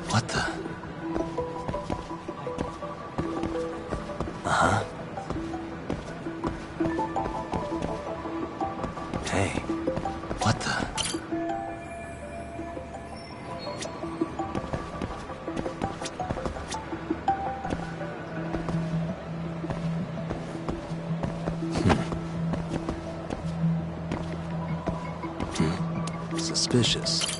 What the? Uh-huh. Hey, what the? Suspicious.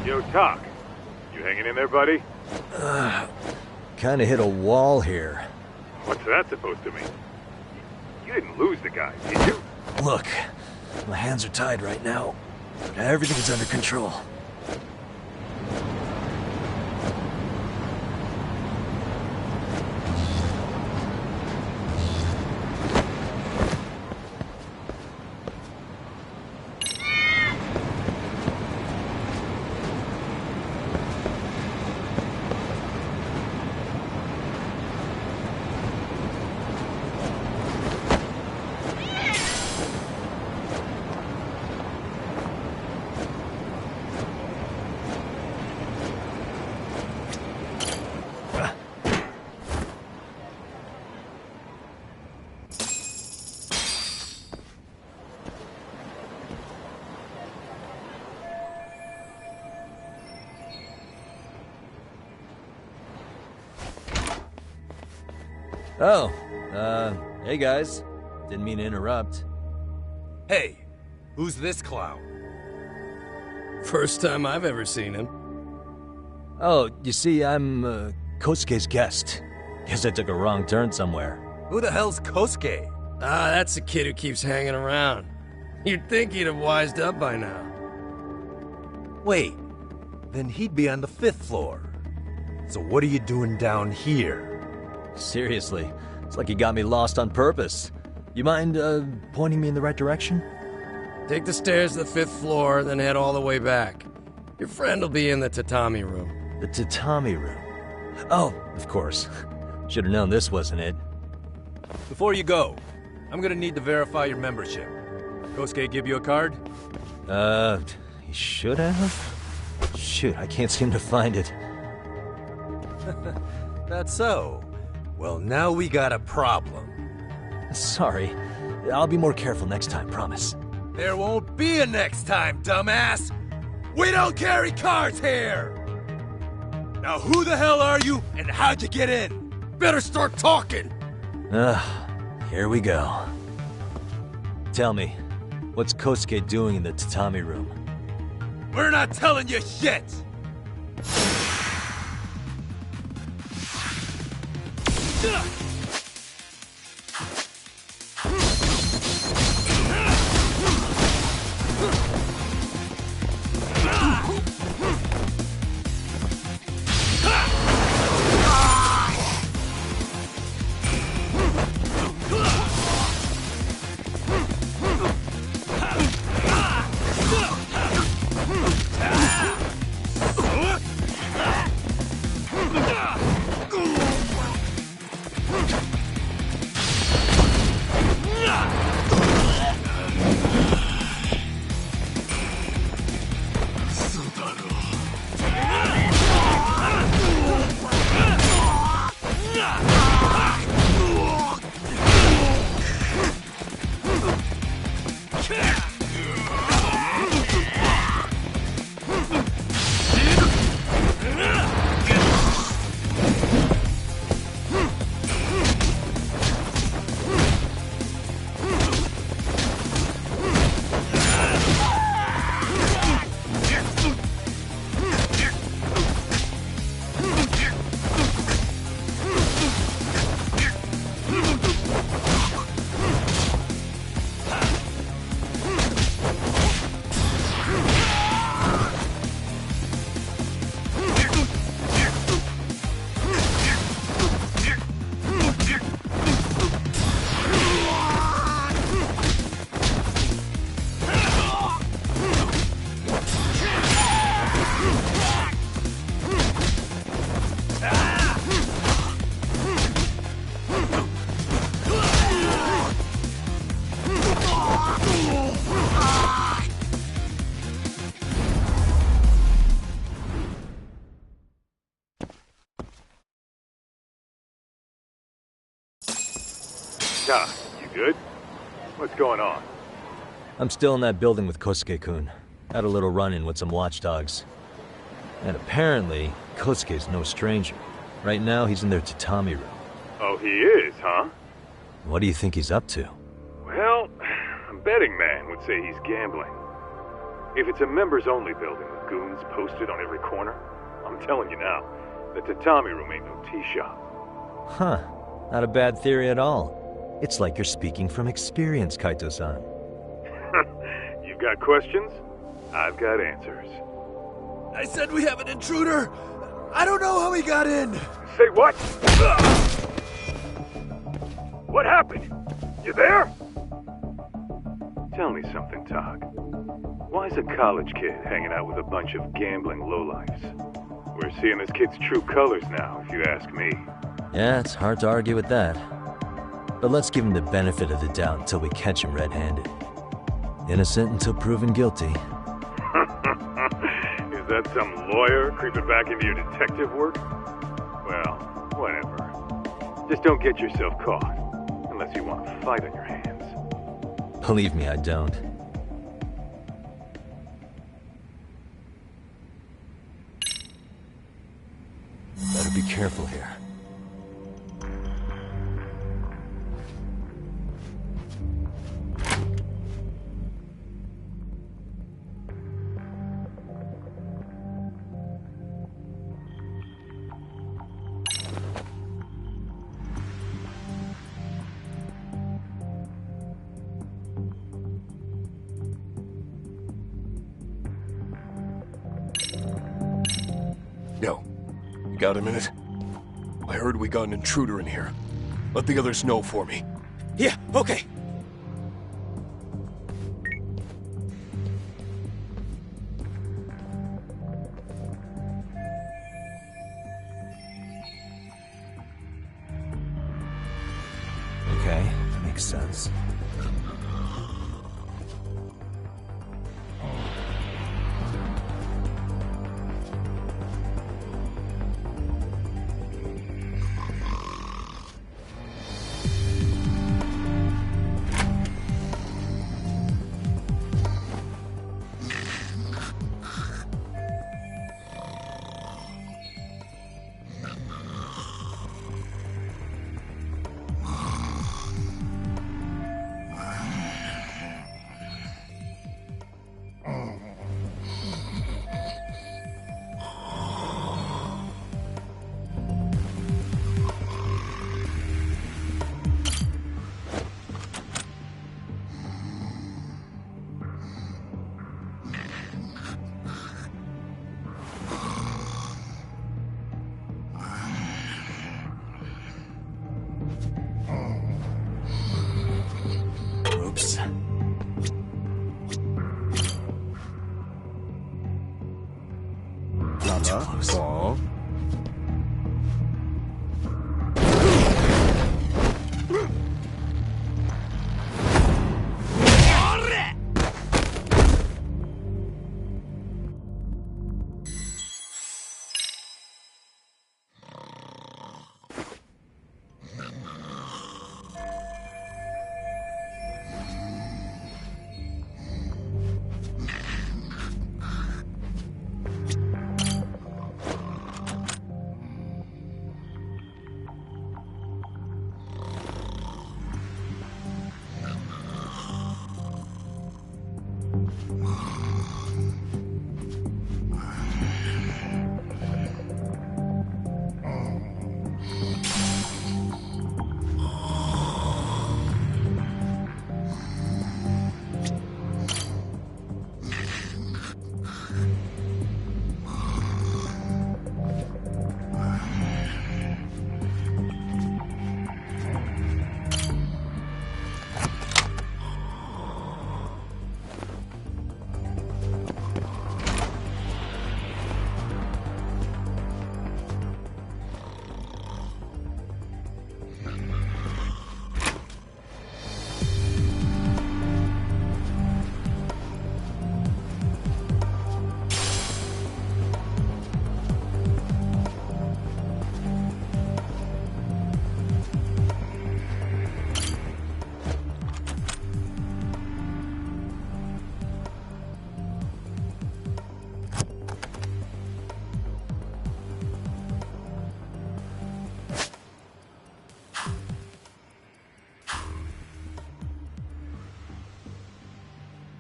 Yo, Talk. You hanging in there, buddy? Kinda hit a wall here. What's that supposed to mean? You didn't lose the guy, did you? Look, my hands are tied right now, but everything's under control. Oh, hey guys. Didn't mean to interrupt. Hey, who's this clown? First time I've ever seen him. Oh, you see, I'm, Kosuke's guest. Guess I took a wrong turn somewhere. Who the hell's Kosuke? Ah, that's the kid who keeps hanging around. You'd think he'd have wised up by now. Wait, then he'd be on the 5th floor. So what are you doing down here? Seriously, it's like you got me lost on purpose. You mind, pointing me in the right direction? Take the stairs to the 5th floor, then head all the way back. Your friend will be in the tatami room. The tatami room. Oh, of course. Should have known this wasn't it. Before you go, I'm gonna need to verify your membership. Kosuke give you a card? He should have? Shoot, I can't seem to find it. That's so. Well, now we got a problem. Sorry. I'll be more careful next time, promise. There won't be a next time, dumbass! We don't carry cards here! Now who the hell are you, and how'd you get in? Better start talking! Here we go. Tell me, what's Kosuke doing in the tatami room? We're not telling you shit! Doc, you good? What's going on? I'm still in that building with Kosuke-kun. Had a little run-in with some watchdogs. And apparently, Kosuke's no stranger. Right now, he's in their tatami room. Oh, he is, huh? What do you think he's up to? Well, a betting man would say he's gambling. If it's a members-only building with goons posted on every corner, I'm telling you now, the tatami room ain't no tea shop. Huh. Not a bad theory at all. It's like you're speaking from experience, Kaito-san. You've got questions? I've got answers. I said we have an intruder! I don't know how he got in! Say what? What happened? You there? Tell me something, Tog. Why is a college kid hanging out with a bunch of gambling lowlifes? We're seeing this kid's true colors now, if you ask me. Yeah, it's hard to argue with that. But let's give him the benefit of the doubt until we catch him red-handed. Innocent until proven guilty. Is that some lawyer creeping back into your detective work? Well, whatever. Just don't get yourself caught. Unless you want a fight on your hands. Believe me, I don't. Better be careful here. Yo, you got a minute? I heard we got an intruder in here. Let the others know for me. Yeah, okay. Okay, that makes sense. too close. Aw.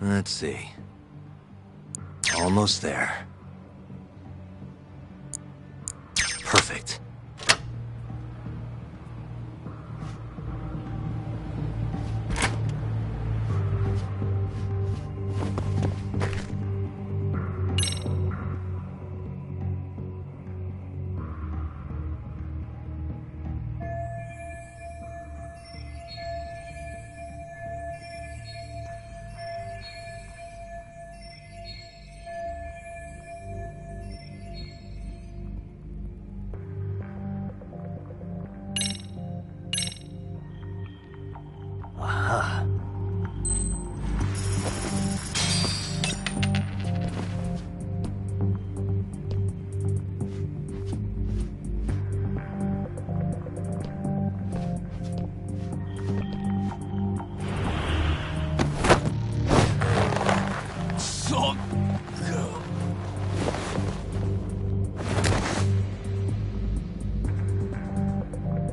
Let's see. Almost there. Perfect. Aha.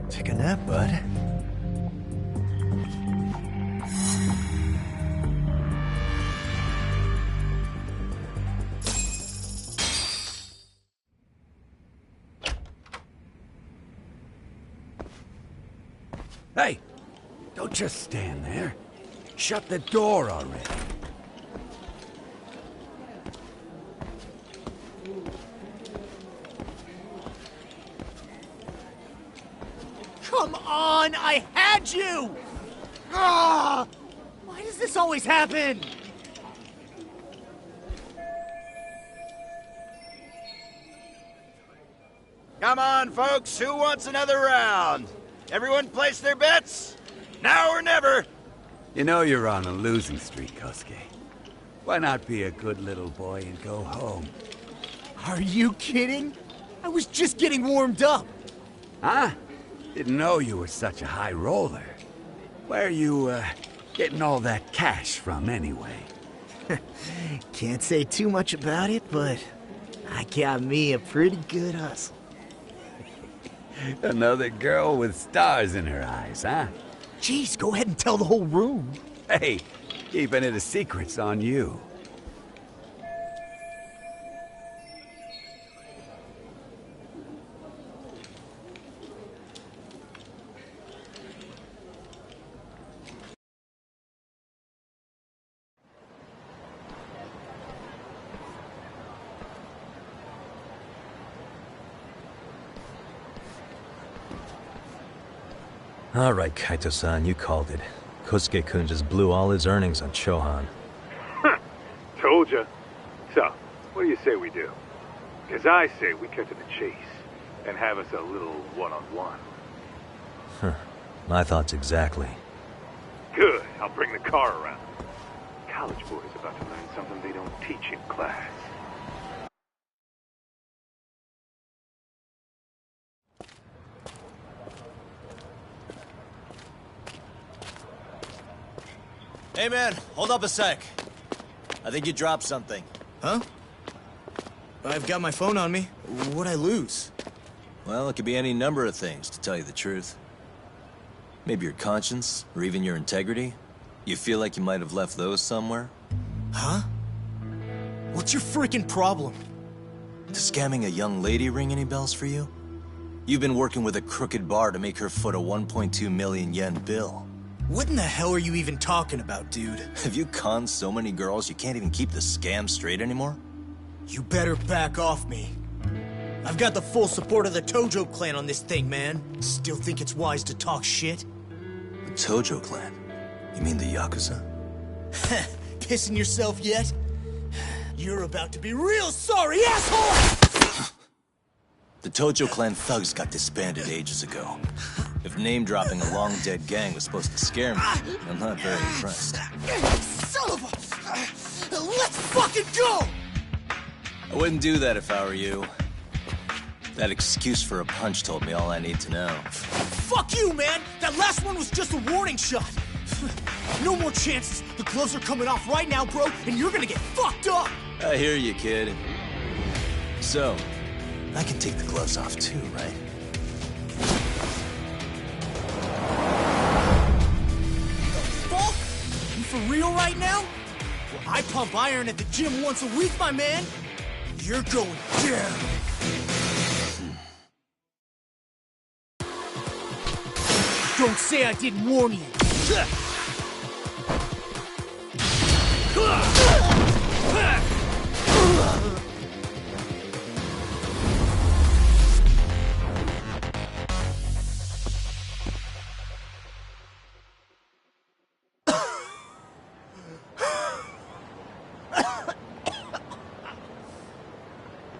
Take a nap, bud. Hey! Don't just stand there. Shut the door already. Come on! I had you! Ah! Why does this always happen? Come on, folks. Who wants another round? Everyone place their bets? Now or never. You know you're on a losing streak, Kosuke. Why not be a good little boy and go home? Are you kidding? I was just getting warmed up. Huh? Didn't know you were such a high roller. Where are you, getting all that cash from, anyway? Can't say too much about it, but I got me a pretty good hustle. Another girl with stars in her eyes, huh? Jeez, go ahead and tell the whole room. Hey, keeping it a secret's on you. All right, Kaito-san, you called it. Kosuke-kun just blew all his earnings on Chohan. Told ya. So, what do you say we do? Because I say we cut to the chase and have us a little one-on-one. My thoughts exactly. Good. I'll bring the car around. College boys about to learn something they don't teach in class. Hey man, hold up a sec. I think you dropped something. Huh? I've got my phone on me. What'd I lose? Well, it could be any number of things, to tell you the truth. Maybe your conscience, or even your integrity. You feel like you might have left those somewhere? Huh? What's your freaking problem? Does scamming a young lady ring any bells for you? You've been working with a crooked bar to make her foot a 1.2 million yen bill. What in the hell are you even talking about, dude? Have you conned so many girls you can't even keep the scam straight anymore? You better back off me. I've got the full support of the Tojo clan on this thing, man. Still think it's wise to talk shit? The Tojo clan? You mean the Yakuza? Pissing yourself yet? You're about to be real sorry, asshole! The Tojo clan thugs got disbanded ages ago. If name-dropping a long-dead gang was supposed to scare me, I'm not very impressed. Son of a... Let's fucking go! I wouldn't do that if I were you. That excuse for a punch told me all I need to know. Fuck you, man! That last one was just a warning shot! No more chances. The gloves are coming off right now, bro, and you're gonna get fucked up! I hear you, kid. So, I can take the gloves off too, right? Fuck? You for real right now? Well, I pump iron at the gym once a week, my man. You're going down. Don't say I didn't warn you.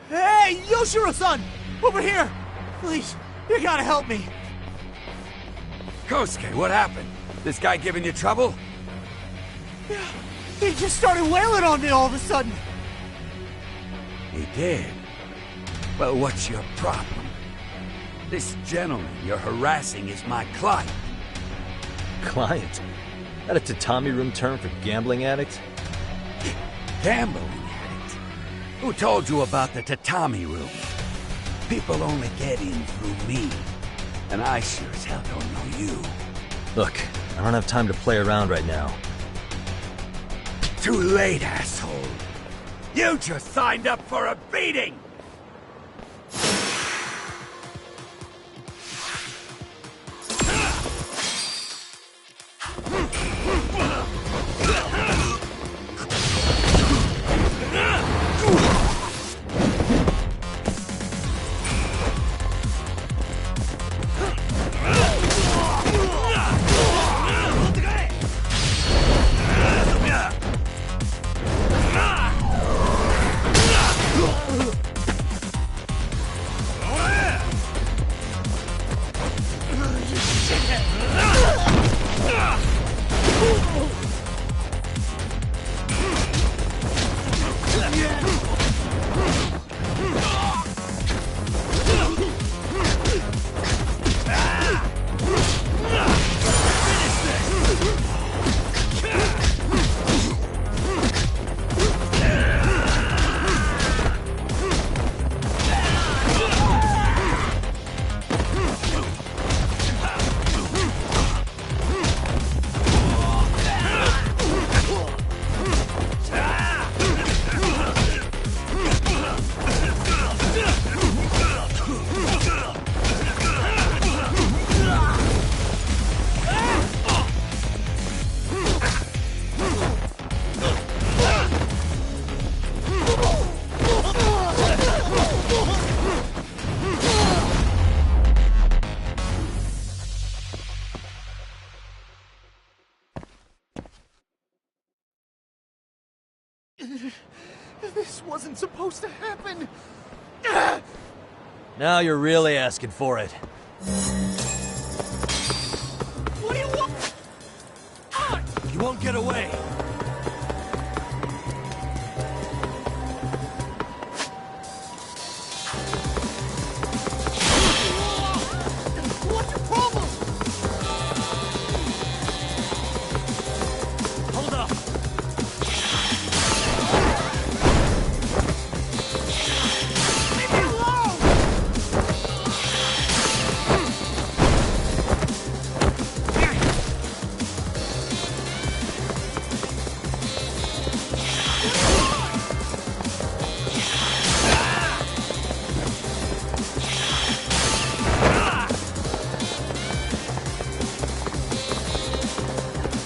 Hey, Yoshiro-san! Over here! Please, you gotta help me. Kosuke, what happened? This guy giving you trouble? Yeah, he just started wailing on me all of a sudden. He did? Well, what's your problem? This gentleman you're harassing is my client. Client? That a tatami room term for gambling addict? Gambling addict? Who told you about the tatami room? People only get in through me. And I sure as hell don't know you. Look, I don't have time to play around right now. Too late, asshole. You just signed up for a beating! This wasn't supposed to happen. Now you're really asking for it. What do you want? Ah! You won't get away. What's your problem? Hold up. Leave me alone!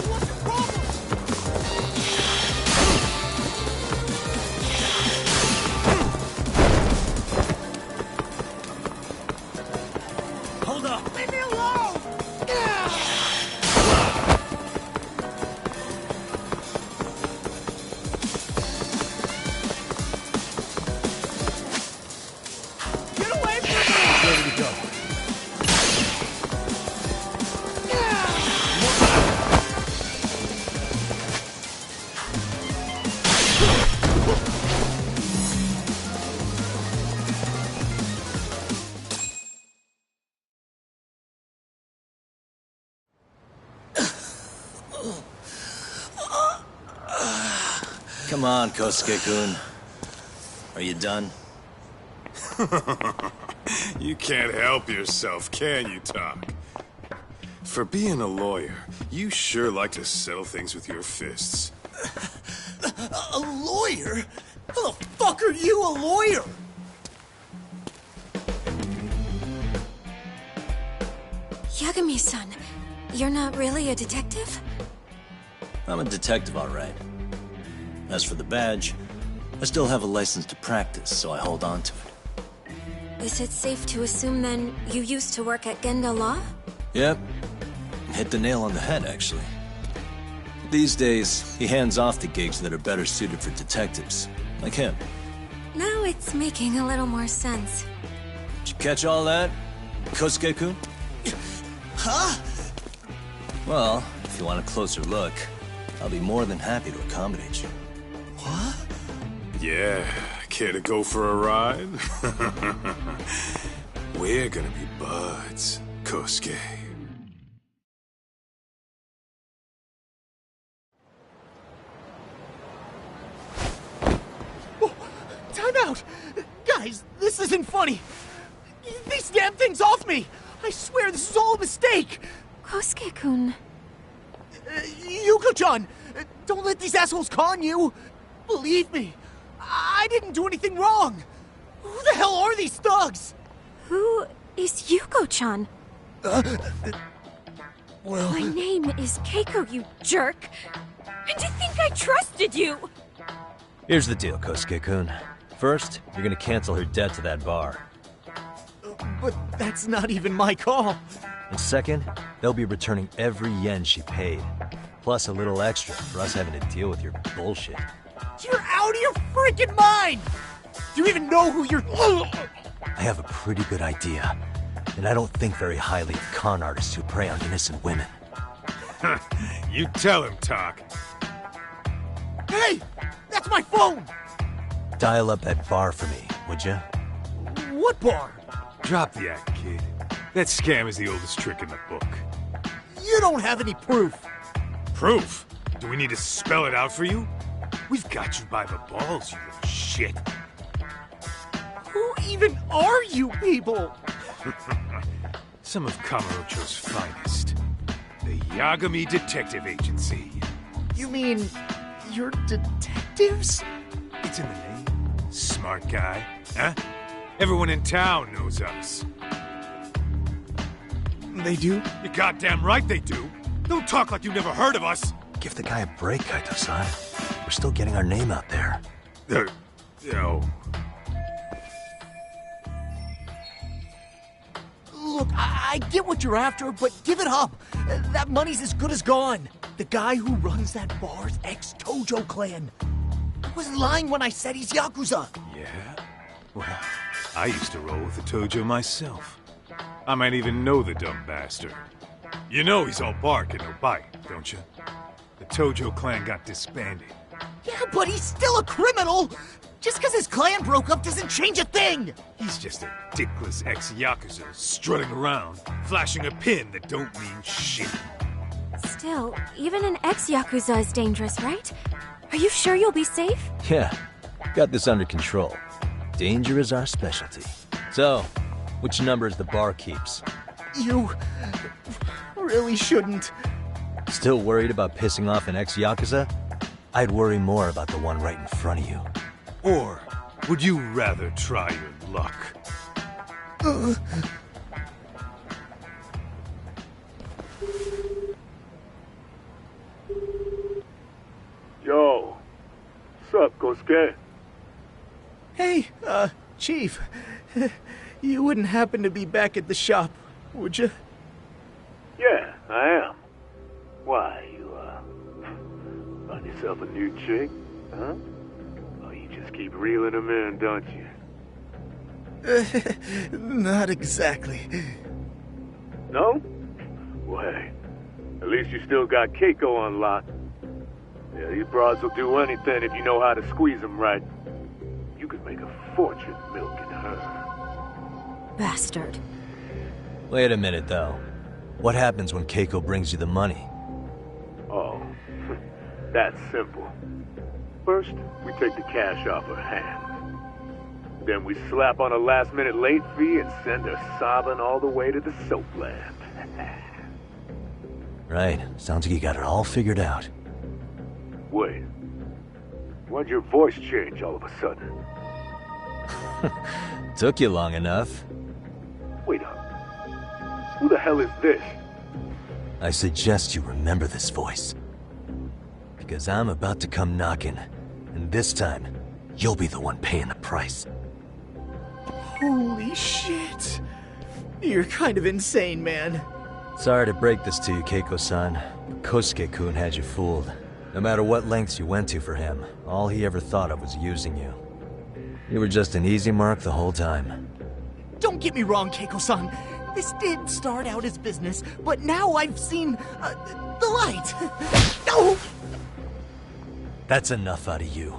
What's your problem? Hold up. Leave me alone! Get away from me! Where do we go? Come on, Kosuke-kun. Are you done? You can't help yourself, can you, Talk? For being a lawyer, you sure like to settle things with your fists. A lawyer? How the fuck are you a lawyer? Yagami-san, you're not really a detective? I'm a detective, all right. As for the badge, I still have a license to practice, so I hold on to it. Is it safe to assume then you used to work at Genda Law? Yep. Hit the nail on the head, actually. These days, he hands off to gigs that are better suited for detectives, like him. Now it's making a little more sense. Did you catch all that, Kosuke-kun? Huh? Well, if you want a closer look, I'll be more than happy to accommodate you. What? Yeah, care to go for a ride? We're gonna be buds, Kosuke. Time out! Guys, this isn't funny! These damn things off me! I swear this is all a mistake! Kosuke-kun. Yuko-chan! Don't let these assholes con you! Believe me, I didn't do anything wrong! Who the hell are these thugs? Who is Yuko-chan? Well... My name is Keiko, you jerk! And to think I trusted you! Here's the deal, Kosuke-kun. First, you're gonna cancel her debt to that bar. But that's not even my call. And second, they'll be returning every yen she paid. Plus a little extra for us having to deal with your bullshit. You're out of your freaking mind! Do you even know who you're... I have a pretty good idea. And I don't think very highly of con artists who prey on innocent women. You tell him, Talk. Hey! That's my phone! Dial up that bar for me, would you? What bar? Drop the act, kid. That scam is the oldest trick in the book. You don't have any proof. Proof? Do we need to spell it out for you? We've got you by the balls, you little shit. Who even are you people? Some of Kamurocho's finest. The Yagami Detective Agency. You mean... you're detectives? It's in the name. Smart guy, huh? Everyone in town knows us. They do? You're goddamn right they do. Don't talk like you've never heard of us. Give the guy a break, Kaito-san. We're still getting our name out there. No. Look, I get what you're after, but give it up. That money's as good as gone. The guy who runs that bar's ex-Tojo clan. I wasn't lying when I said he's Yakuza. Yeah? Well, I used to roll with the Tojo myself. I might even know the dumb bastard. You know he's all bark and no bite, don't you? The Tojo clan got disbanded. Yeah, but he's still a criminal! Just because his clan broke up doesn't change a thing! He's just a dickless ex-Yakuza strutting around, flashing a pin that don't mean shit. Still, even an ex-Yakuza is dangerous, right? Are you sure you'll be safe? Yeah, got this under control. Danger is our specialty. So, which number is the bar keeps? You really shouldn't. Still worried about pissing off an ex-Yakuza? I'd worry more about the one right in front of you. Or would you rather try your luck? Yo, sup, Kosuke? Hey, Chief. You wouldn't happen to be back at the shop, would you? Yeah, I am. Why, you, find yourself a new chick, huh? Oh, you just keep reeling them in, don't you? Not exactly. No? Well, hey, at least you still got Keiko on lock. Yeah, these broads will do anything if you know how to squeeze them right. You could make a fortune milking her. Bastard. Wait a minute, though. What happens when Keiko brings you the money? Oh, that's simple. First, we take the cash off her hand. Then we slap on a last-minute late fee and send her sobbing all the way to the soapland. Right. Sounds like you got it all figured out. Wait. Why'd your voice change all of a sudden? Took you long enough. Wait up. Who the hell is this? I suggest you remember this voice. Because I'm about to come knocking, and this time, you'll be the one paying the price. Holy shit. You're kind of insane, man. Sorry to break this to you, Keiko-san, but Kosuke-kun had you fooled. No matter what lengths you went to for him, all he ever thought of was using you. You were just an easy mark the whole time. Don't get me wrong, Keiko-san. This did start out as business, but now I've seen the light. No! That's enough out of you.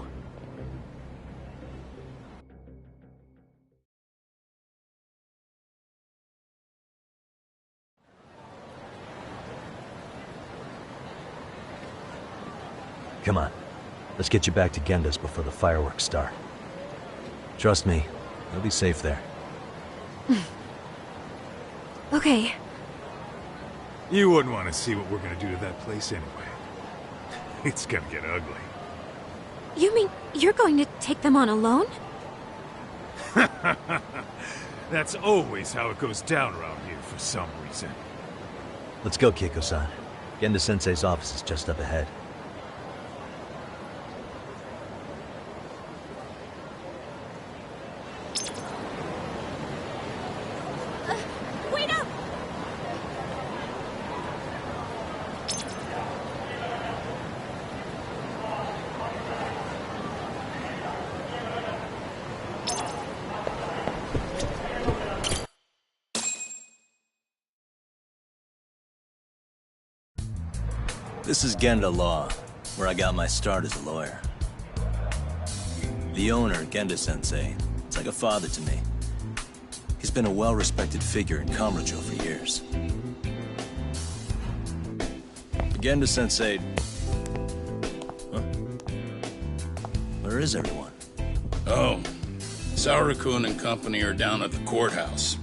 Come on. Let's get you back to Genda's before the fireworks start. Trust me, you'll be safe there. Okay. You wouldn't want to see what we're gonna do to that place anyway. It's gonna get ugly. You mean you're going to take them on alone? That's always how it goes down around here for some reason. Let's go, Keiko-san. Genda-sensei's office is just up ahead. Wait up! This is Genda Law, where I got my start as a lawyer. The owner, Genda-sensei, is like a father to me. He's been a well-respected figure in Kamurocho for years. Genda-sensei... Huh? Where is everyone? Oh, Saurakun and company are down at the courthouse.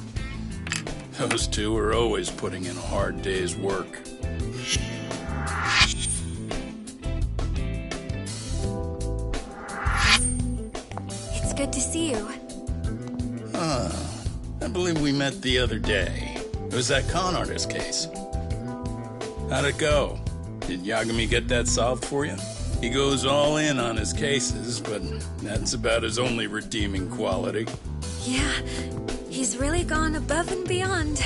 Those two are always putting in a hard day's work. It's good to see you. I believe we met the other day. It was that con artist case. How'd it go? Did Yagami get that solved for you? He goes all in on his cases, but that's about his only redeeming quality. Yeah, he's really gone above and beyond.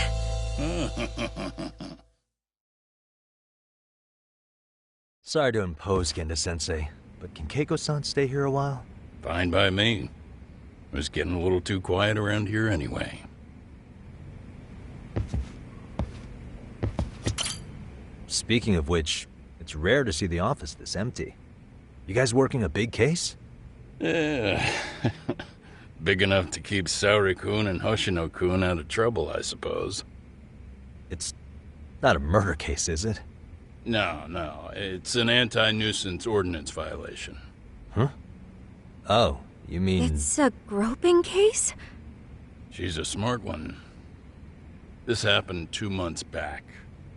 Sorry to impose, Genda-sensei, but can Keiko-san stay here a while? Fine by me. It was getting a little too quiet around here anyway. Speaking of which, it's rare to see the office this empty. You guys working a big case? Yeah. Big enough to keep Saori-kun and Hoshino-kun out of trouble, I suppose. It's not a murder case, is it? No. It's an anti-nuisance ordinance violation. Huh? Oh, you mean... It's a groping case? She's a smart one. This happened 2 months back.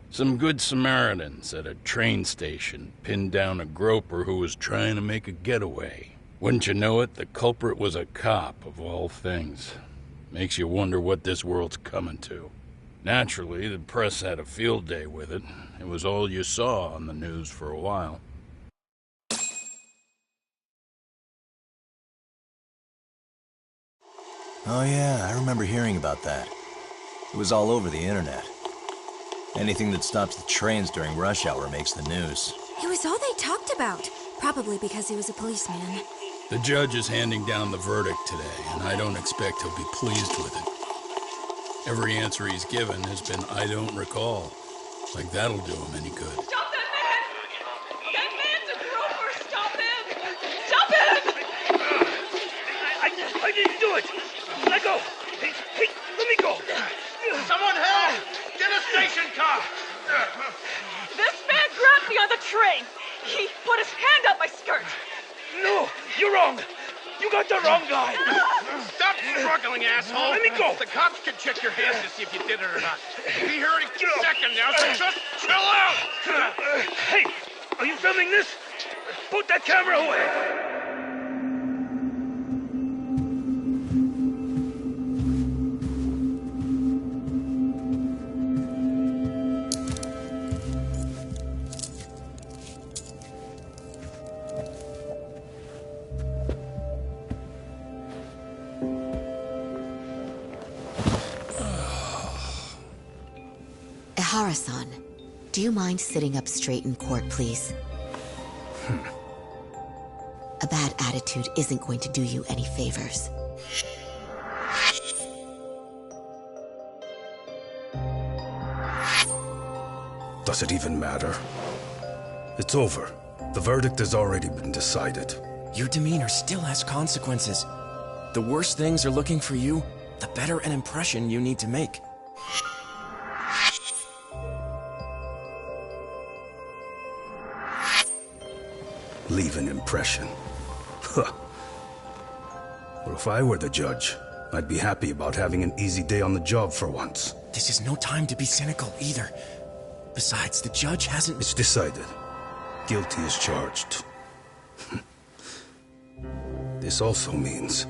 Some good Samaritans at a train station pinned down a groper who was trying to make a getaway. Wouldn't you know it, the culprit was a cop, of all things. Makes you wonder what this world's coming to. Naturally, the press had a field day with it. It was all you saw on the news for a while. Oh yeah, I remember hearing about that. It was all over the internet. Anything that stops the trains during rush hour makes the news. It was all they talked about. Probably because he was a policeman. The judge is handing down the verdict today, and I don't expect he'll be pleased with it. Every answer he's given has been, I don't recall. Like that'll do him any good. Stop that man! That man's a groper! Stop him! Stop him! I didn't do it! Let go! Hey, let me go! Someone help! Get a station car! This man grabbed me on the train! He put his hand up my skirt! No! You're wrong! You got the wrong guy! Stop struggling, asshole! Let me go! The cops can check your hands to see if you did it or not. Be here any second now, so just chill out! Hey! Are you filming this? Put that camera away! Ihara-san, do you mind sitting up straight in court, please? A bad attitude isn't going to do you any favors. Does it even matter? It's over. The verdict has already been decided. Your demeanor still has consequences. The worse things are looking for you, the better an impression you need to make. Leave an impression. Huh. Well, if I were the judge, I'd be happy about having an easy day on the job for once. This is no time to be cynical either. Besides, the judge hasn't... It's decided. Guilty is charged. This also means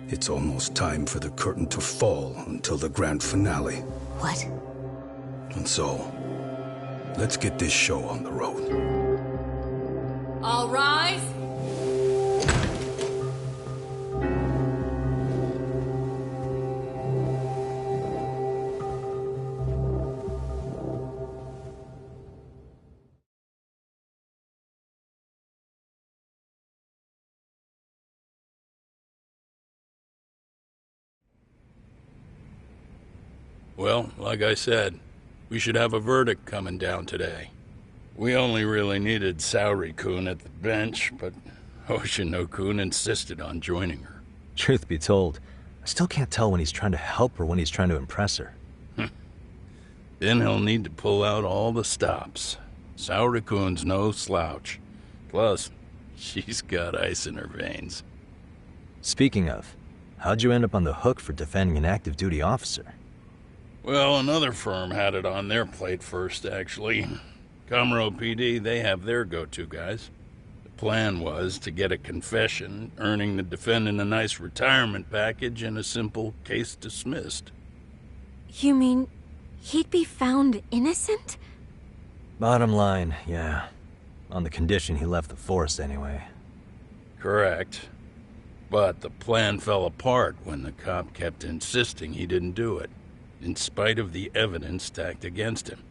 it's almost time for the curtain to fall until the grand finale. What? And so, let's get this show on the road. All rise. Well, like I said, we should have a verdict coming down today. We only really needed Saori-kun at the bench, but Hoshino-kun insisted on joining her. Truth be told, I still can't tell when he's trying to help or when he's trying to impress her. Then he'll need to pull out all the stops. Saori-kun's no slouch. Plus, she's got ice in her veins. Speaking of, how'd you end up on the hook for defending an active duty officer? Well, another firm had it on their plate first, actually. Comro PD, they have their go-to guys. The plan was to get a confession, earning the defendant a nice retirement package and a simple case dismissed. You mean he'd be found innocent? Bottom line, yeah. On the condition he left the force anyway. Correct. But the plan fell apart when the cop kept insisting he didn't do it, in spite of the evidence stacked against him.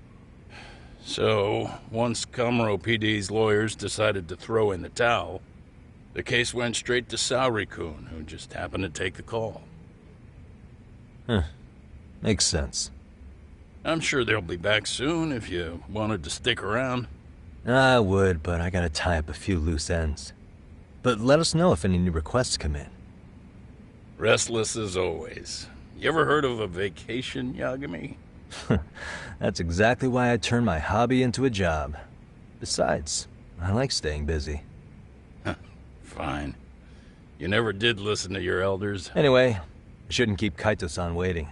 So, once Comro PD's lawyers decided to throw in the towel, The case went straight to Saori-kun, who just happened to take the call. Huh. Makes sense. I'm sure they'll be back soon if you wanted to stick around. I would, but I gotta tie up a few loose ends. But let us know if any new requests come in. Restless as always. You ever heard of a vacation, Yagami? That's exactly why I turned my hobby into a job. Besides, I like staying busy. Fine. You never did listen to your elders. Anyway, I shouldn't keep Kaito-san waiting.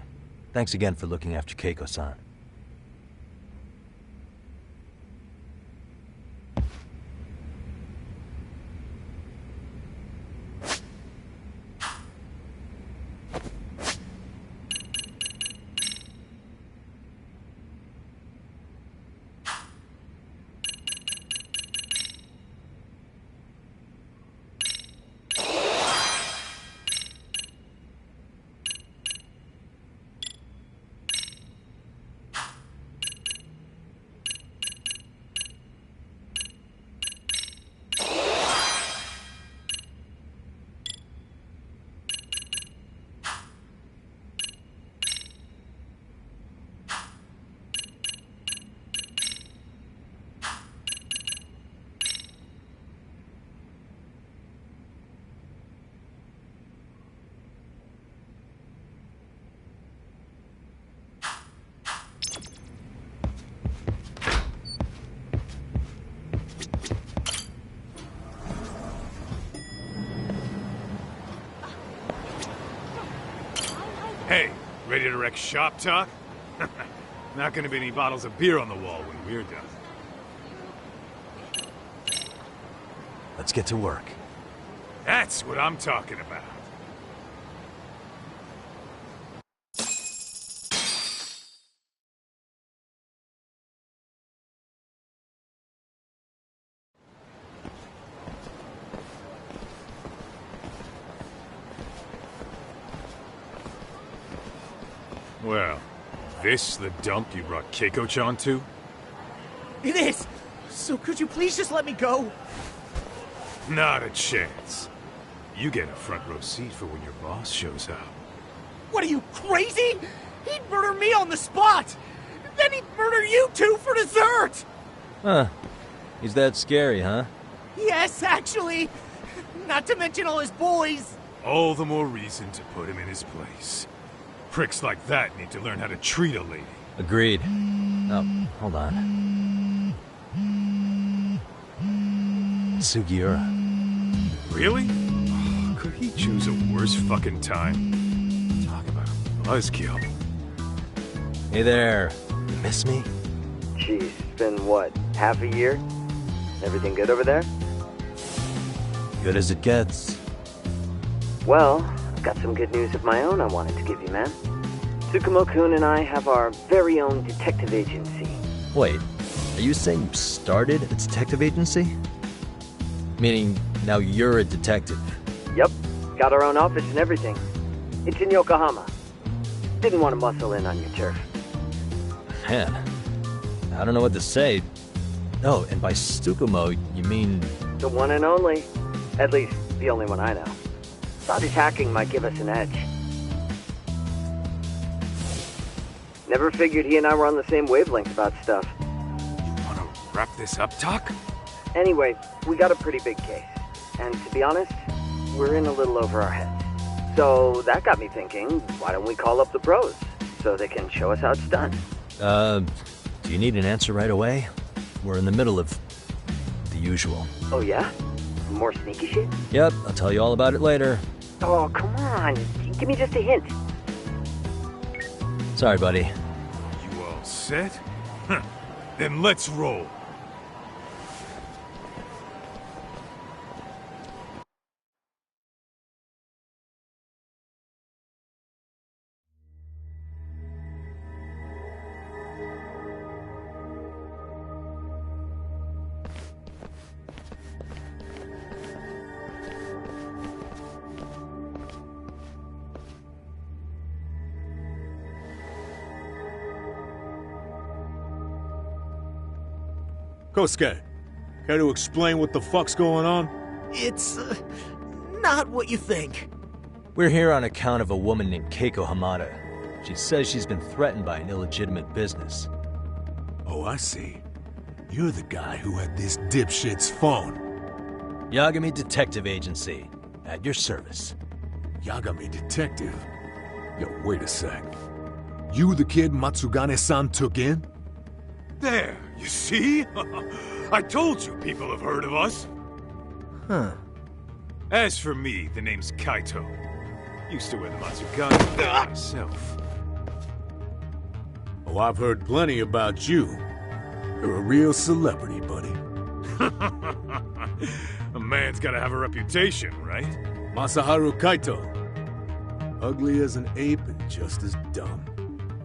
Thanks again for looking after Keiko-san. Hey, ready to wreck shop talk? Not gonna be any bottles of beer on the wall when we're done. Let's get to work. That's what I'm talking about. Well, this the dump you brought Keiko-chan to? It is! So could you please just let me go? Not a chance. You get a front row seat for when your boss shows up. What are you, crazy? He'd murder me on the spot! Then he'd murder you two for dessert! Huh. He's that scary, huh? Yes, actually. Not to mention all his boys. All the more reason to put him in his place. Pricks like that need to learn how to treat a lady. Agreed. Oh, hold on. Sugiura. Really? Oh, could he choose a worse fucking time? Talk about a buzzkill. Hey there. You miss me? Geez, it's been what, half a year? Everything good over there? Good as it gets. Well, I've got some good news of my own I wanted to give you, man. Tsukumo-kun and I have our very own detective agency. Wait, are you saying you started a detective agency? Meaning, now you're a detective? Yep, got our own office and everything. It's in Yokohama. Didn't want to muscle in on your turf. Man, I don't know what to say. Oh, and by Tsukumo, you mean... The one and only. At least, the only one I know. Thought his hacking might give us an edge. Never figured he and I were on the same wavelength about stuff. You wanna wrap this up, Doc? Anyway, we got a pretty big case. And to be honest, we're in a little over our heads. So that got me thinking, why don't we call up the pros? So they can show us how it's done. Do you need an answer right away? We're in the middle of the usual. Oh yeah? More sneaky shit? Yep, I'll tell you all about it later. Oh, come on. Give me just a hint. Sorry, buddy. You all set? Then let's roll. Kosuke, care to explain what the fuck's going on? It's, not what you think. We're here on account of a woman named Keiko Hamada. She says she's been threatened by an illegitimate business. Oh, I see. You're the guy who had this dipshit's phone. Yagami Detective Agency. At your service. Yagami Detective? Yo, wait a sec. You the kid Matsugane-san took in? There, you see? I told you people have heard of us. Huh. As for me, the name's Kaito. Used to wear the Matsugane myself. Oh, I've heard plenty about you. You're a real celebrity, buddy. A man's gotta have a reputation, right? Masaharu Kaito. Ugly as an ape and just as dumb.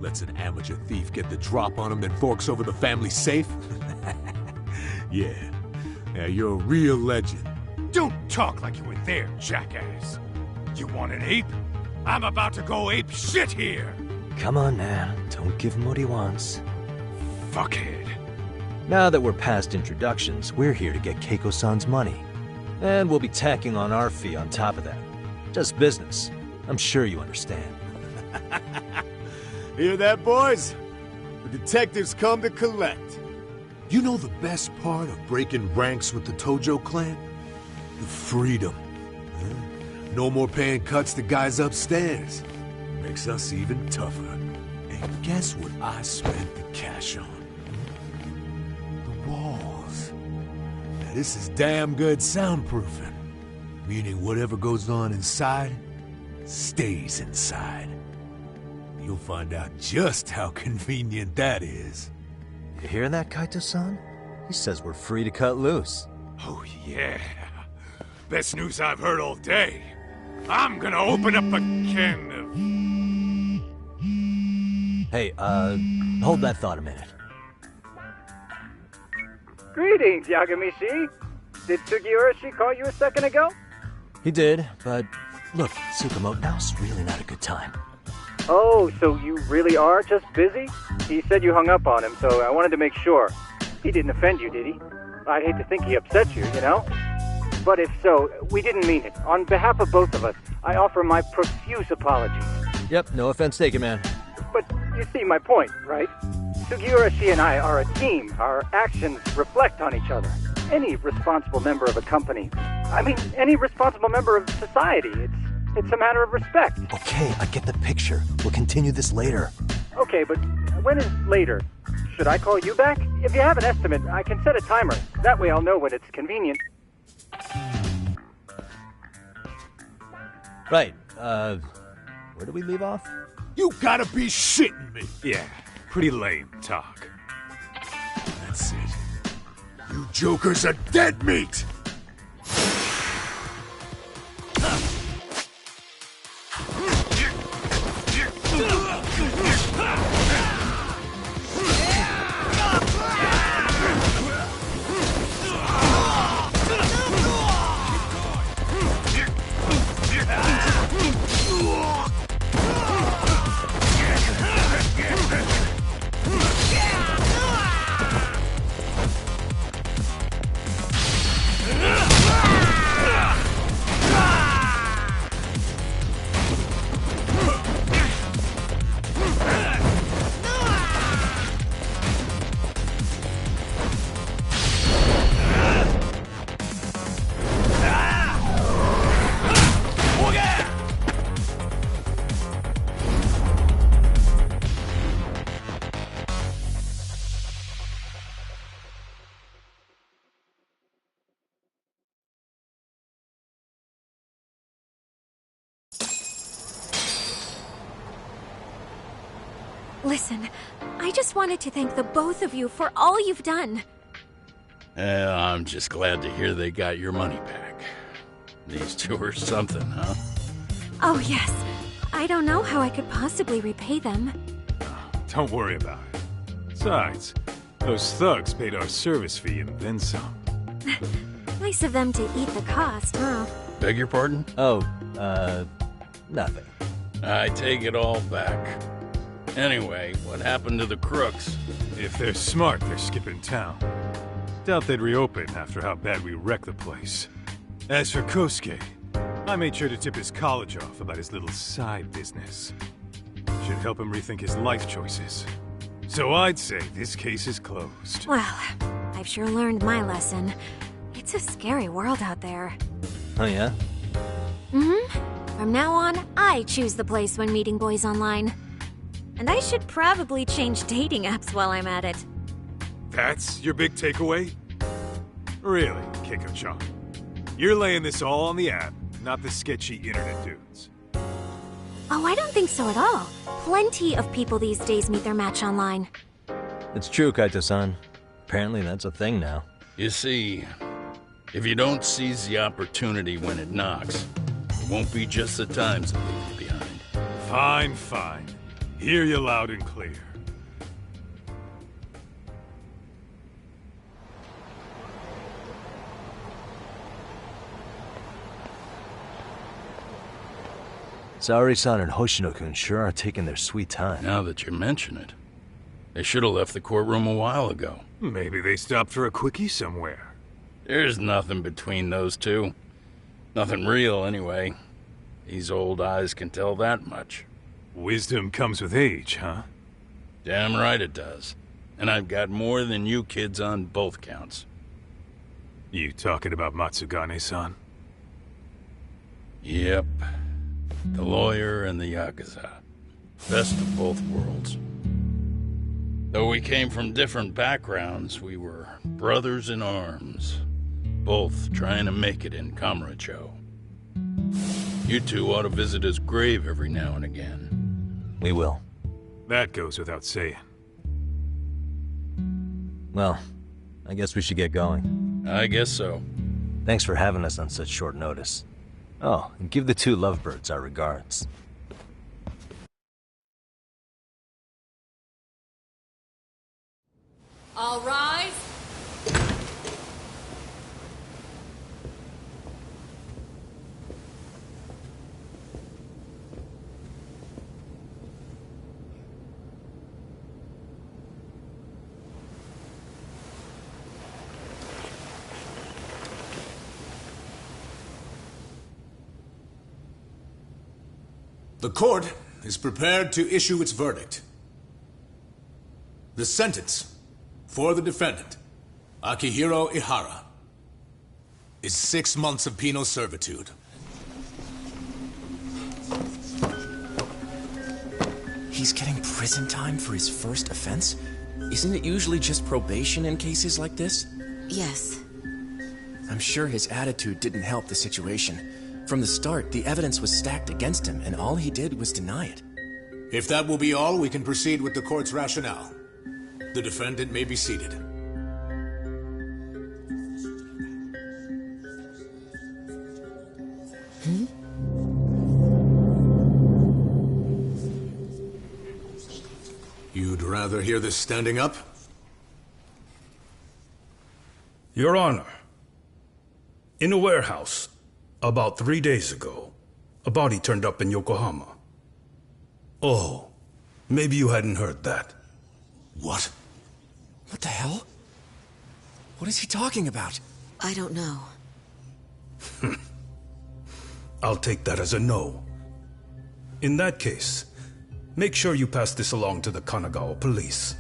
Lets an amateur thief get the drop on him, then forks over the family safe? Yeah, you're a real legend. Don't talk like you were there, jackass. You want an ape? I'm about to go ape shit here! Come on, man. Don't give him what he wants. Fuckhead. Now that we're past introductions, we're here to get Keiko-san's money. And we'll be tacking on our fee on top of that. Just business. I'm sure you understand. Hear that, boys? The detectives come to collect. You know the best part of breaking ranks with the Tojo clan? The freedom. No more paying cuts to guys upstairs. Makes us even tougher. And guess what I spent the cash on? The walls. Now this is damn good soundproofing. Meaning whatever goes on inside, stays inside. You'll find out just how convenient that is. You hear that, Kaito-san? He says we're free to cut loose. Oh, yeah. Best news I've heard all day. I'm gonna open up a can of... Hey, hold that thought a minute. Greetings, Yagami-shi. Did Sugiura-shi call you a second ago? He did, but look, Tsukumo, now's really not a good time. Oh, so you really are just busy? He said you hung up on him, so I wanted to make sure. He didn't offend you, did he? I'd hate to think he upset you, you know? But if so, we didn't mean it. On behalf of both of us, I offer my profuse apologies. Yep, no offense taken, man. But you see my point, right? Sugiura-shi and I are a team. Our actions reflect on each other. Any responsible member of a company, any responsible member of society, it's a matter of respect. Okay, I get the picture. We'll continue this later. Okay, but when is later? Should I call you back? If you have an estimate, I can set a timer. That way I'll know when it's convenient. Right, where do we leave off? You gotta be shitting me! Yeah, pretty lame talk. That's it. You jokers are dead meat! Listen, I just wanted to thank the both of you for all you've done. I'm just glad to hear they got your money back. These two are something, huh? Oh, yes. I don't know how I could possibly repay them. Don't worry about it. Besides, those thugs paid our service fee and then some. Nice of them to eat the cost, huh? Beg your pardon? Oh, nothing. I take it all back. Anyway, what happened to the crooks? If they're smart, they're skipping town. Doubt they'd reopen after how bad we wrecked the place. As for Kosuke, I made sure to tip his college off about his little side business. Should help him rethink his life choices. So I'd say this case is closed. Well, I've sure learned my lesson. It's a scary world out there. Oh yeah? Mm-hmm. From now on, I choose the place when meeting boys online. And I should probably change dating apps while I'm at it. That's your big takeaway? Really, Keiko-chan? You're laying this all on the app, not the sketchy internet dudes. Oh, I don't think so at all. Plenty of people these days meet their match online. It's true, Kaito-san. Apparently that's a thing now. You see, if you don't seize the opportunity when it knocks, it won't be just the times that leave you behind. Fine, fine. Hear you loud and clear. Saori-san and Hoshino-kun sure are taking their sweet time. Now that you mention it, they should have left the courtroom a while ago. Maybe they stopped for a quickie somewhere. There's nothing between those two. Nothing real, anyway. These old eyes can tell that much. Wisdom comes with age, huh? Damn right it does. And I've got more than you kids on both counts. You talking about Matsugane-san? Yep. The lawyer and the Yakuza. Best of both worlds. Though we came from different backgrounds, we were brothers in arms. Both trying to make it in Kamurocho. You two ought to visit his grave every now and again. We will. That goes without saying. Well, I guess we should get going. I guess so. Thanks for having us on such short notice. Oh, and give the two lovebirds our regards. All rise. The court is prepared to issue its verdict. The sentence for the defendant, Akihiro Ihara, is 6 months of penal servitude. He's getting prison time for his first offense? Isn't it usually just probation in cases like this? Yes. I'm sure his attitude didn't help the situation. From the start, the evidence was stacked against him, and all he did was deny it. If that will be all, we can proceed with the court's rationale. The defendant may be seated. You'd rather hear this standing up? Your Honor, in a warehouse, about 3 days ago, a body turned up in Yokohama. Oh, maybe you hadn't heard that. What? What the hell? What is he talking about? I don't know. I'll take that as a no. In that case, make sure you pass this along to the Kanagawa police.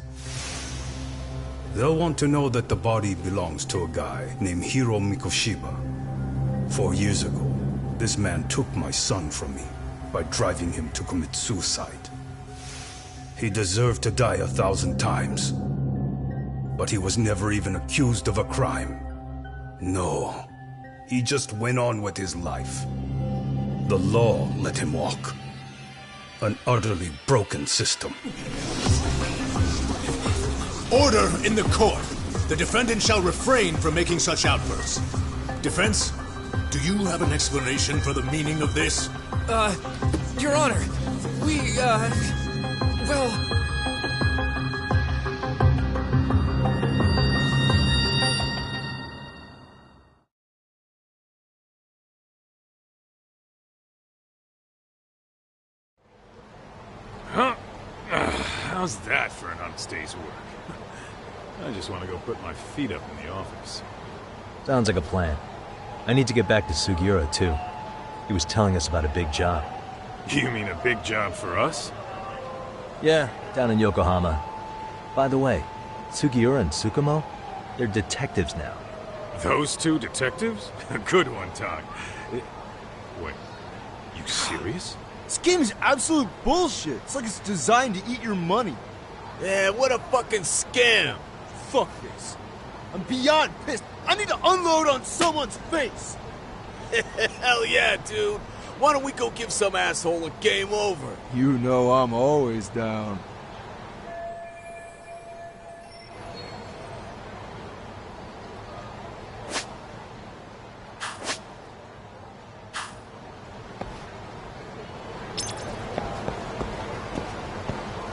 They'll want to know that the body belongs to a guy named Hiro Mikoshiba. 4 years ago, this man took my son from me by driving him to commit suicide. He deserved to die 1,000 times, but he was never even accused of a crime. No, he just went on with his life. The law let him walk. An utterly broken system. Order in the court! The defendant shall refrain from making such outbursts. Defense, do you have an explanation for the meaning of this? Your Honor, well... Huh? How's that for an honest day's work? I just want to go put my feet up in the office. Sounds like a plan. I need to get back to Sugiura, too. He was telling us about a big job. You mean a big job for us? Yeah, down in Yokohama. By the way, Sugiura and Tsukumo, they're detectives now. Those two detectives? A good one, Todd. Wait, you serious? This game is absolute bullshit. It's like it's designed to eat your money. Yeah, what a fucking scam. Fuck this. I'm beyond pissed. I need to unload on someone's face. Hell yeah, dude. Why don't we go give some asshole a game over? You know I'm always down.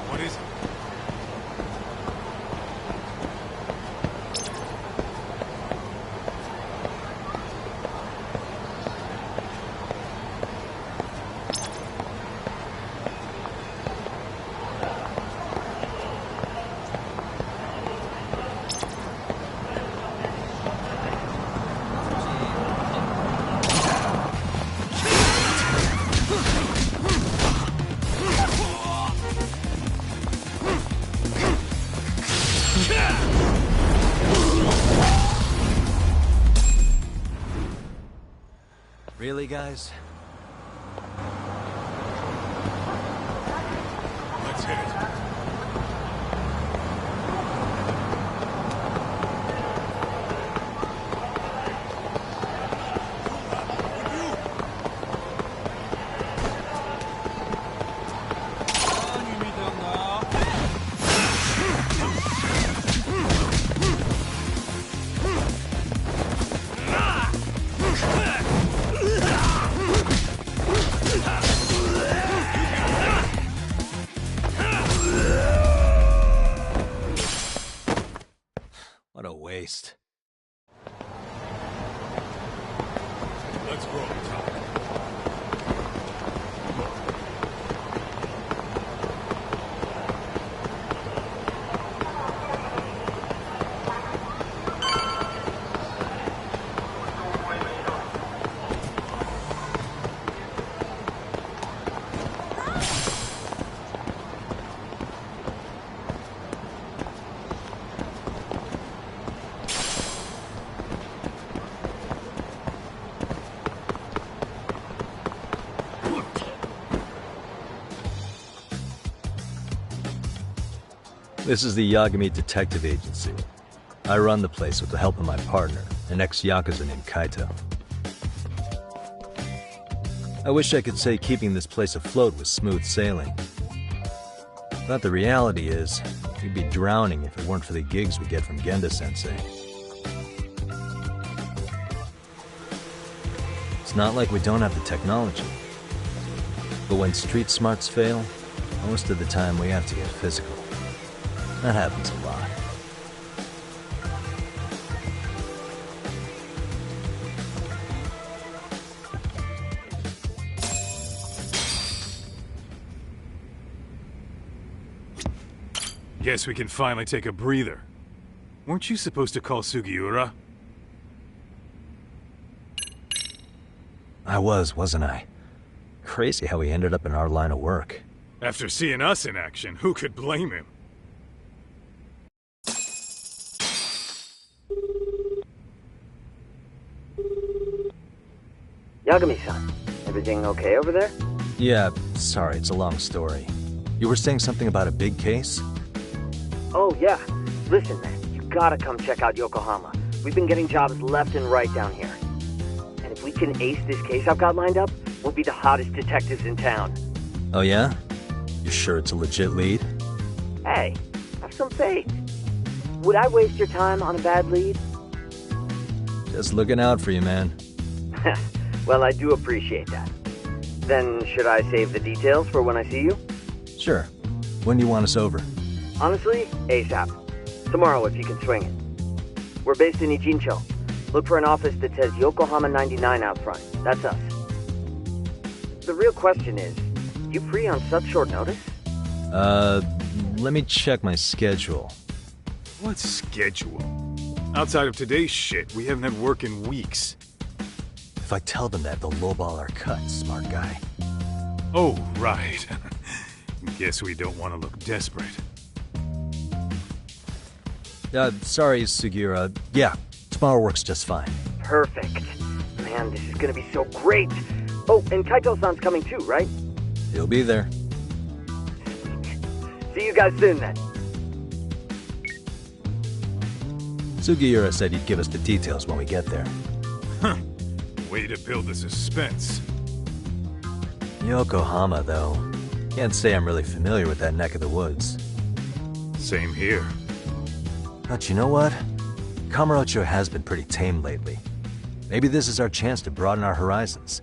What is it? Really, guys? Let's hit it. What a waste. Let's roll, Todd. This is the Yagami Detective Agency. I run the place with the help of my partner, an ex-Yakuza named Kaito. I wish I could say keeping this place afloat was smooth sailing. But the reality is, we'd be drowning if it weren't for the gigs we get from Genda-sensei. It's not like we don't have the technology. But when street smarts fail, most of the time we have to get physical. That happens a lot. Guess we can finally take a breather. Weren't you supposed to call Sugiura? I wasn't I? Crazy how he ended up in our line of work. After seeing us in action, who could blame him? Yagami-san, everything okay over there? Yeah, sorry, it's a long story. You were saying something about a big case? Oh, yeah. Listen, man, you gotta come check out Yokohama. We've been getting jobs left and right down here. And if we can ace this case I've got lined up, we'll be the hottest detectives in town. Oh yeah? You sure it's a legit lead? Hey, have some faith. Would I waste your time on a bad lead? Just looking out for you, man. Well, I do appreciate that. Then should I save the details for when I see you? Sure. When do you want us over? Honestly, ASAP. Tomorrow if you can swing it. We're based in Ijincho. Look for an office that says Yokohama 99 out front. That's us. The real question is, you free on such short notice? Let me check my schedule. What schedule? Outside of today's shit, we haven't had work in weeks. If I tell them that, they'll lowball our cut, smart guy. Oh, right. Guess we don't want to look desperate. Sorry, Sugiura. Yeah, tomorrow works just fine. Perfect. Man, this is gonna be so great. Oh, and Kaito-san's coming too, right? He'll be there. See you guys soon then. Sugiura said he'd give us the details when we get there. Huh. Way to build the suspense. Yokohama, though. Can't say I'm really familiar with that neck of the woods. Same here. But you know what? Kamurocho has been pretty tame lately. Maybe this is our chance to broaden our horizons.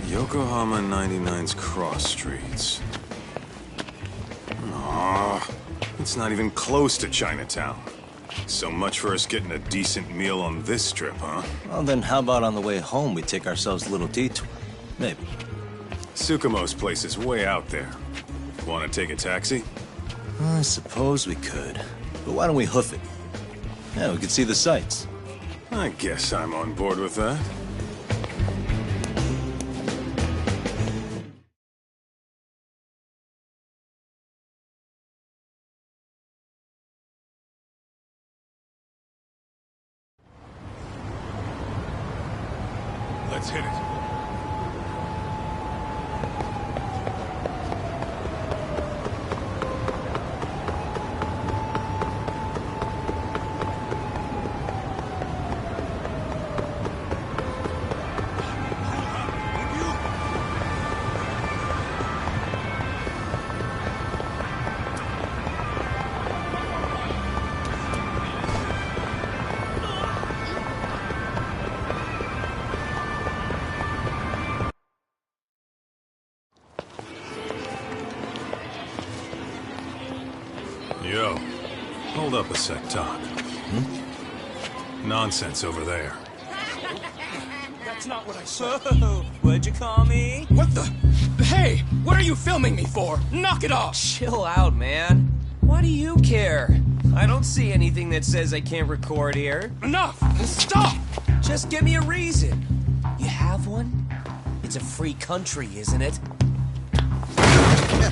Yokohama 99's cross streets. Aw, it's not even close to Chinatown. So much for us getting a decent meal on this strip, huh? Well, then how about on the way home we take ourselves a little detour? Maybe. Tsukumo's place is way out there. Want to take a taxi? I suppose we could. But why don't we hoof it? Yeah, we could see the sights. I guess I'm on board with that. Let's hit it. Yo, hold up a sec, Talk. Nonsense over there. That's not what I said. What'd you call me? What the? Hey, what are you filming me for? Knock it off! Chill out, man. Why do you care? I don't see anything that says I can't record here. Enough! Stop! Just give me a reason. You have one? It's a free country, isn't it?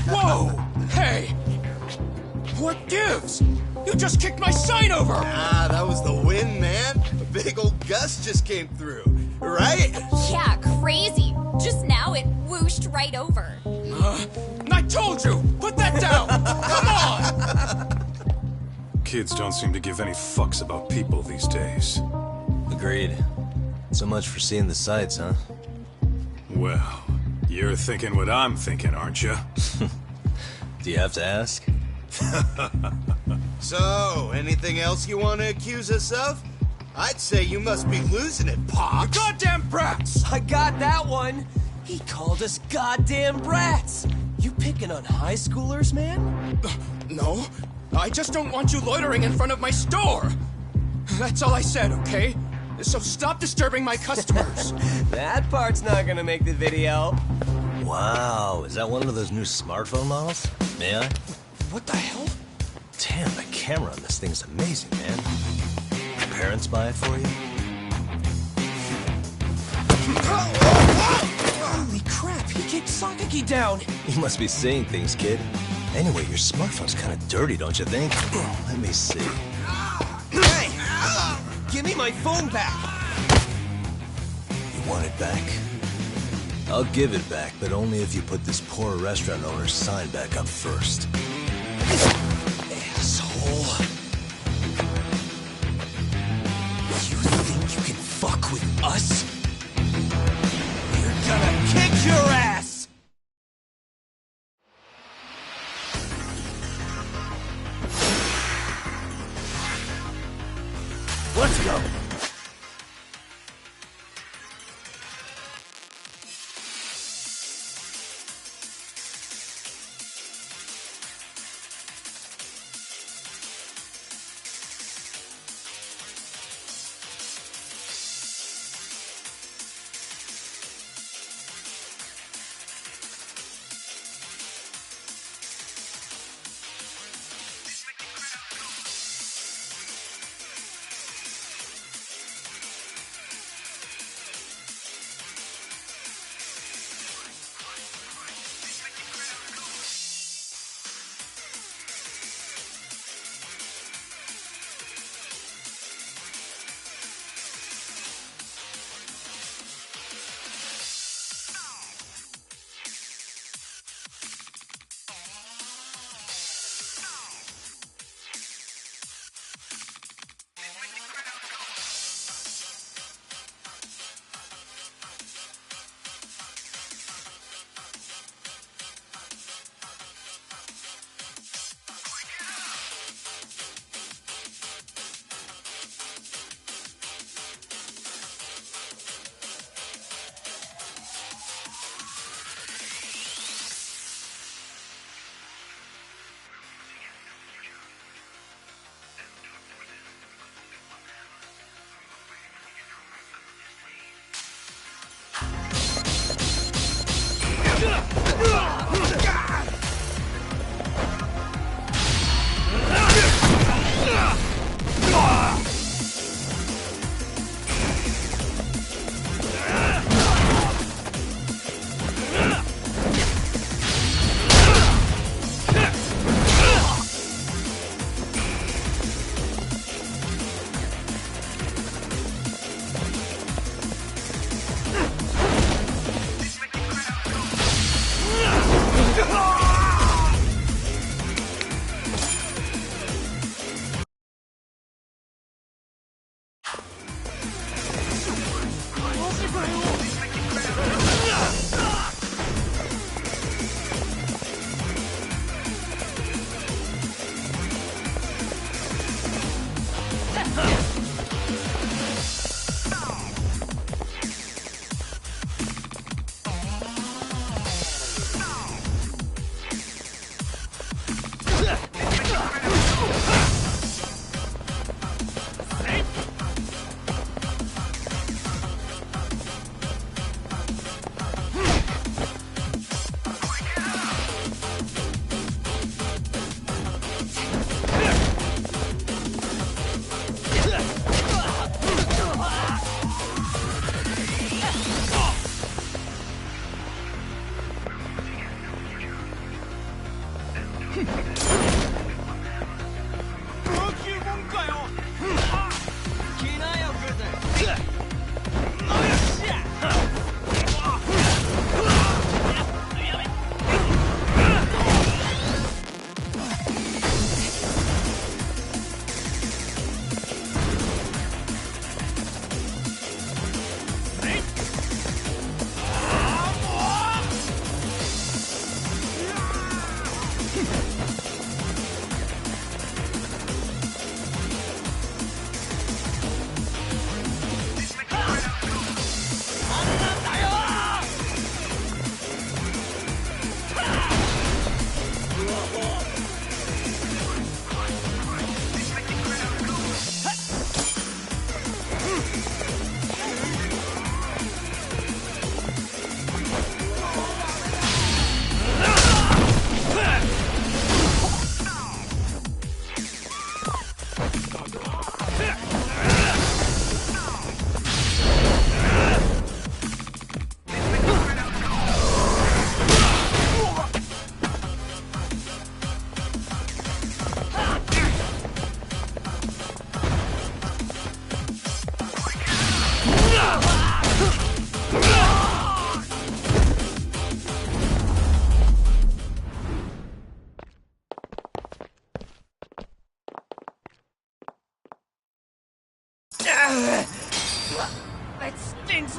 Whoa! Hey! What gives? You just kicked my sign over! Ah, that was the wind, man. A big old gust just came through, right? Yeah, crazy. Just now it whooshed right over. I told you! Put that down! Come on! Kids don't seem to give any fucks about people these days. Agreed. So much for seeing the sights, huh? Well, you're thinking what I'm thinking, aren't you? Do you have to ask? So, anything else you want to accuse us of? I'd say you must be losing it, Pops. You goddamn brats! I got that one! He called us goddamn brats! You picking on high schoolers, man? No, I just don't want you loitering in front of my store! That's all I said, okay? So stop disturbing my customers! That part's not gonna make the video. Wow, is that one of those new smartphone models? May I? What the hell? Damn, the camera on this thing's amazing, man. Your parents buy it for you? Holy crap, he kicked Sakaki down! You must be seeing things, kid. Anyway, your smartphone's kind of dirty, don't you think? Let me see. Hey! Give me my phone back! You want it back? I'll give it back, but only if you put this poor restaurant owner's sign back up first. Asshole. You think you can fuck with us? You're gonna kick your ass! Let's go!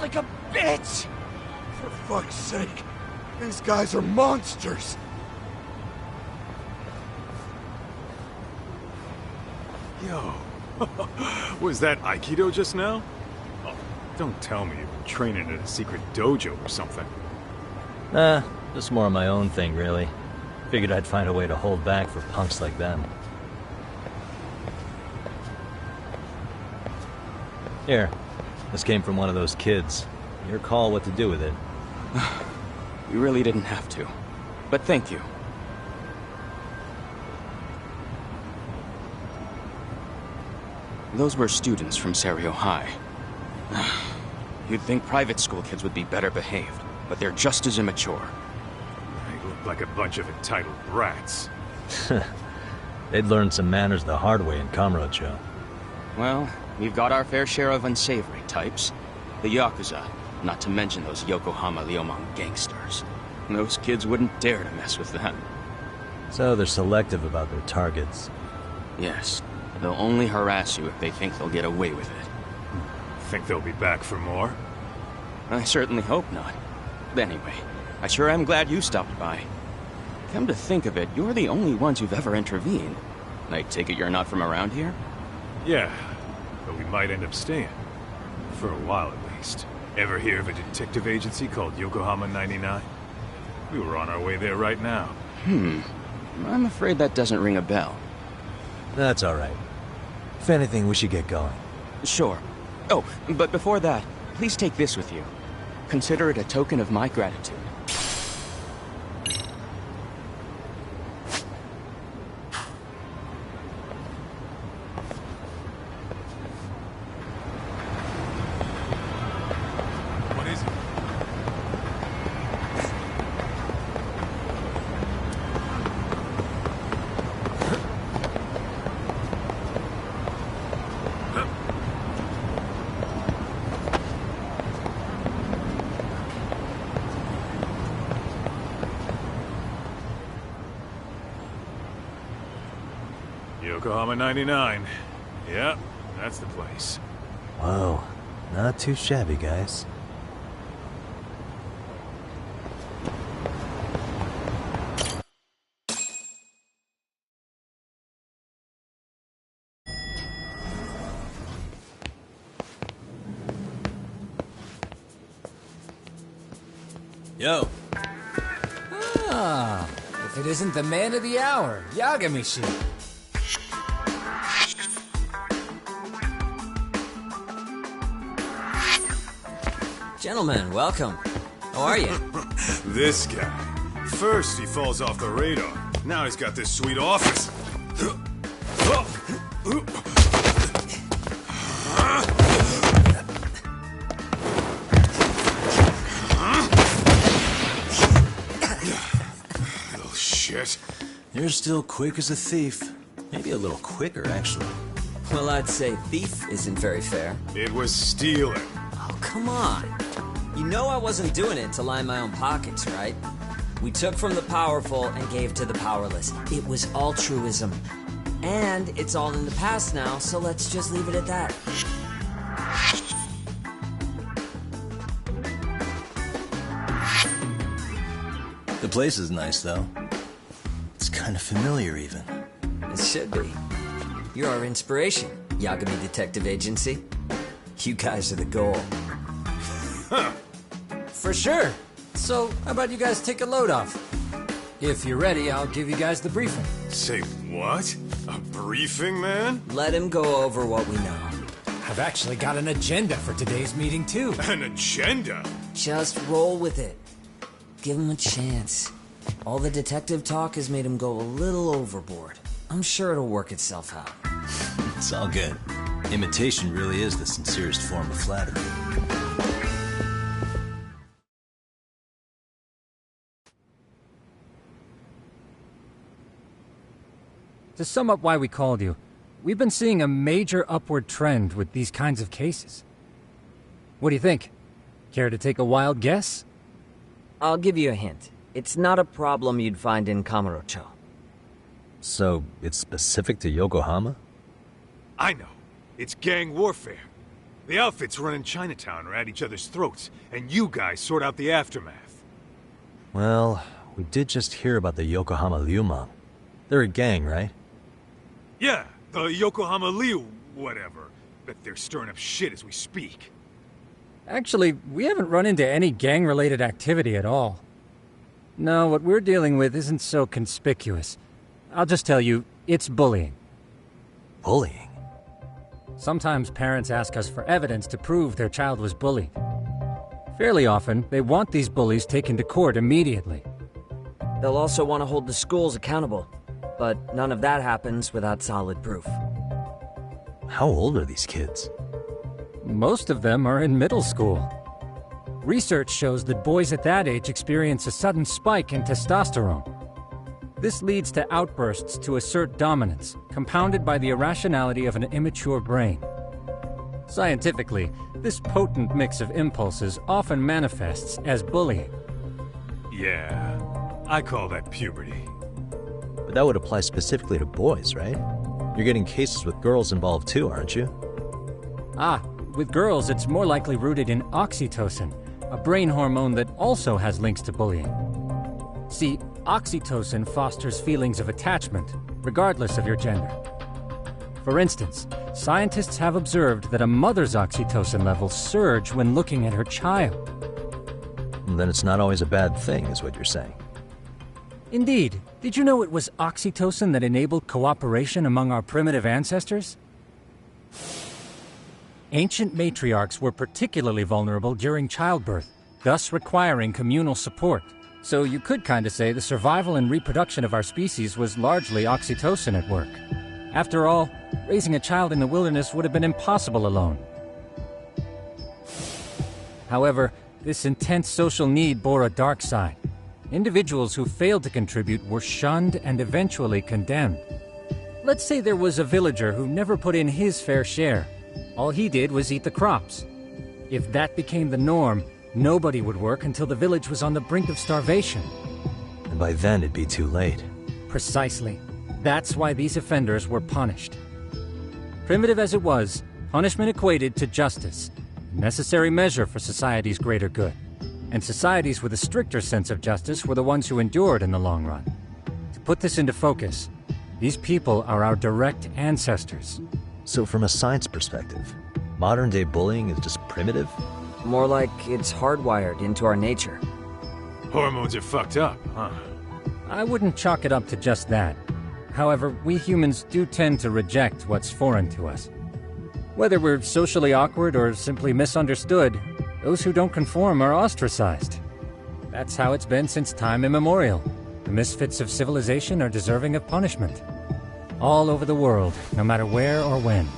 like a bitch! For fuck's sake, these guys are monsters! Yo, was that Aikido just now? Oh, don't tell me you've been training at a secret dojo or something. Just more of my own thing, really. Figured I'd find a way to hold back for punks like them. Here, this came from one of those kids. Your call what to do with it. You really didn't have to. But thank you. Those were students from Serio High. You'd think private school kids would be better behaved, but they're just as immature. They look like a bunch of entitled brats. They'd learned some manners the hard way in Kamurocho. Well, we've got our fair share of unsavory types. The Yakuza, not to mention those Yokohama Liomang gangsters. Those kids wouldn't dare to mess with them. So they're selective about their targets. Yes. They'll only harass you if they think they'll get away with it. Think they'll be back for more? I certainly hope not. Anyway, I sure am glad you stopped by. Come to think of it, you're the only ones who've ever intervened. I take it you're not from around here? Yeah, but we might end up staying. For a while at least. Ever hear of a detective agency called Yokohama 99? We were on our way there right now. I'm afraid that doesn't ring a bell. That's alright. If anything, we should get going. Sure. Oh, but before that, please take this with you. Consider it a token of my gratitude. What is it? Yokohama 99. Yep, that's the place. Whoa, not too shabby, guys. Yo. Ah, if it isn't the man of the hour, Yagami-shi. Gentlemen, welcome. How are you? This guy. First he falls off the radar. Now he's got this sweet office. Little shit. You're still quick as a thief. Maybe a little quicker, actually. Well, I'd say thief isn't very fair. It was stealing. Oh, come on. You know I wasn't doing it to line my own pockets, right? We took from the powerful and gave to the powerless. It was altruism. And it's all in the past now, so let's just leave it at that. The place is nice, though. It's kind of familiar, even. It should be. You're our inspiration, Yagami Detective Agency. You guys are the goal. Huh. For sure. So, how about you guys take a load off? If you're ready, I'll give you guys the briefing. Say what? A briefing, man? Let him go over what we know. I've actually got an agenda for today's meeting, too. An agenda? Just roll with it. Give him a chance. All the detective talk has made him go a little overboard. I'm sure it'll work itself out. It's all good. Imitation really is the sincerest form of flattery. To sum up why we called you, we've been seeing a major upward trend with these kinds of cases. What do you think? Care to take a wild guess? I'll give you a hint. It's not a problem you'd find in Kamurocho. So, it's specific to Yokohama? I know. It's gang warfare. The outfits running Chinatown are at each other's throats, and you guys sort out the aftermath. Well, we did just hear about the Yokohama Liumang. They're a gang, right? Yeah, the Yokohama Liu whatever. Bet they're stirring up shit as we speak. Actually, we haven't run into any gang-related activity at all. No, what we're dealing with isn't so conspicuous. I'll just tell you, it's bullying. Bullying? Sometimes parents ask us for evidence to prove their child was bullied. Fairly often, they want these bullies taken to court immediately. They'll also want to hold the schools accountable, but none of that happens without solid proof. How old are these kids? Most of them are in middle school. Research shows that boys at that age experience a sudden spike in testosterone. This leads to outbursts to assert dominance, compounded by the irrationality of an immature brain. Scientifically, this potent mix of impulses often manifests as bullying. Yeah, I call that puberty. But that would apply specifically to boys, right? You're getting cases with girls involved too, aren't you? Ah, with girls it's more likely rooted in oxytocin, a brain hormone that also has links to bullying. See, oxytocin fosters feelings of attachment, regardless of your gender. For instance, scientists have observed that a mother's oxytocin levels surge when looking at her child. Then it's not always a bad thing, is what you're saying. Indeed. Did you know it was oxytocin that enabled cooperation among our primitive ancestors? Ancient matriarchs were particularly vulnerable during childbirth, thus requiring communal support. So you could kinda say the survival and reproduction of our species was largely oxytocin at work. After all, raising a child in the wilderness would have been impossible alone. However, this intense social need bore a dark side. Individuals who failed to contribute were shunned and eventually condemned. Let's say there was a villager who never put in his fair share. All he did was eat the crops. If that became the norm, nobody would work until the village was on the brink of starvation. And by then it'd be too late. Precisely. That's why these offenders were punished. Primitive as it was, punishment equated to justice, a necessary measure for society's greater good. And societies with a stricter sense of justice were the ones who endured in the long run. To put this into focus, these people are our direct ancestors. So from a science perspective, modern-day bullying is just primitive? More like it's hardwired into our nature. Hormones are fucked up, huh? I wouldn't chalk it up to just that. However, we humans do tend to reject what's foreign to us. Whether we're socially awkward or simply misunderstood, those who don't conform are ostracized. That's how it's been since time immemorial. The misfits of civilization are deserving of punishment. All over the world, no matter where or when.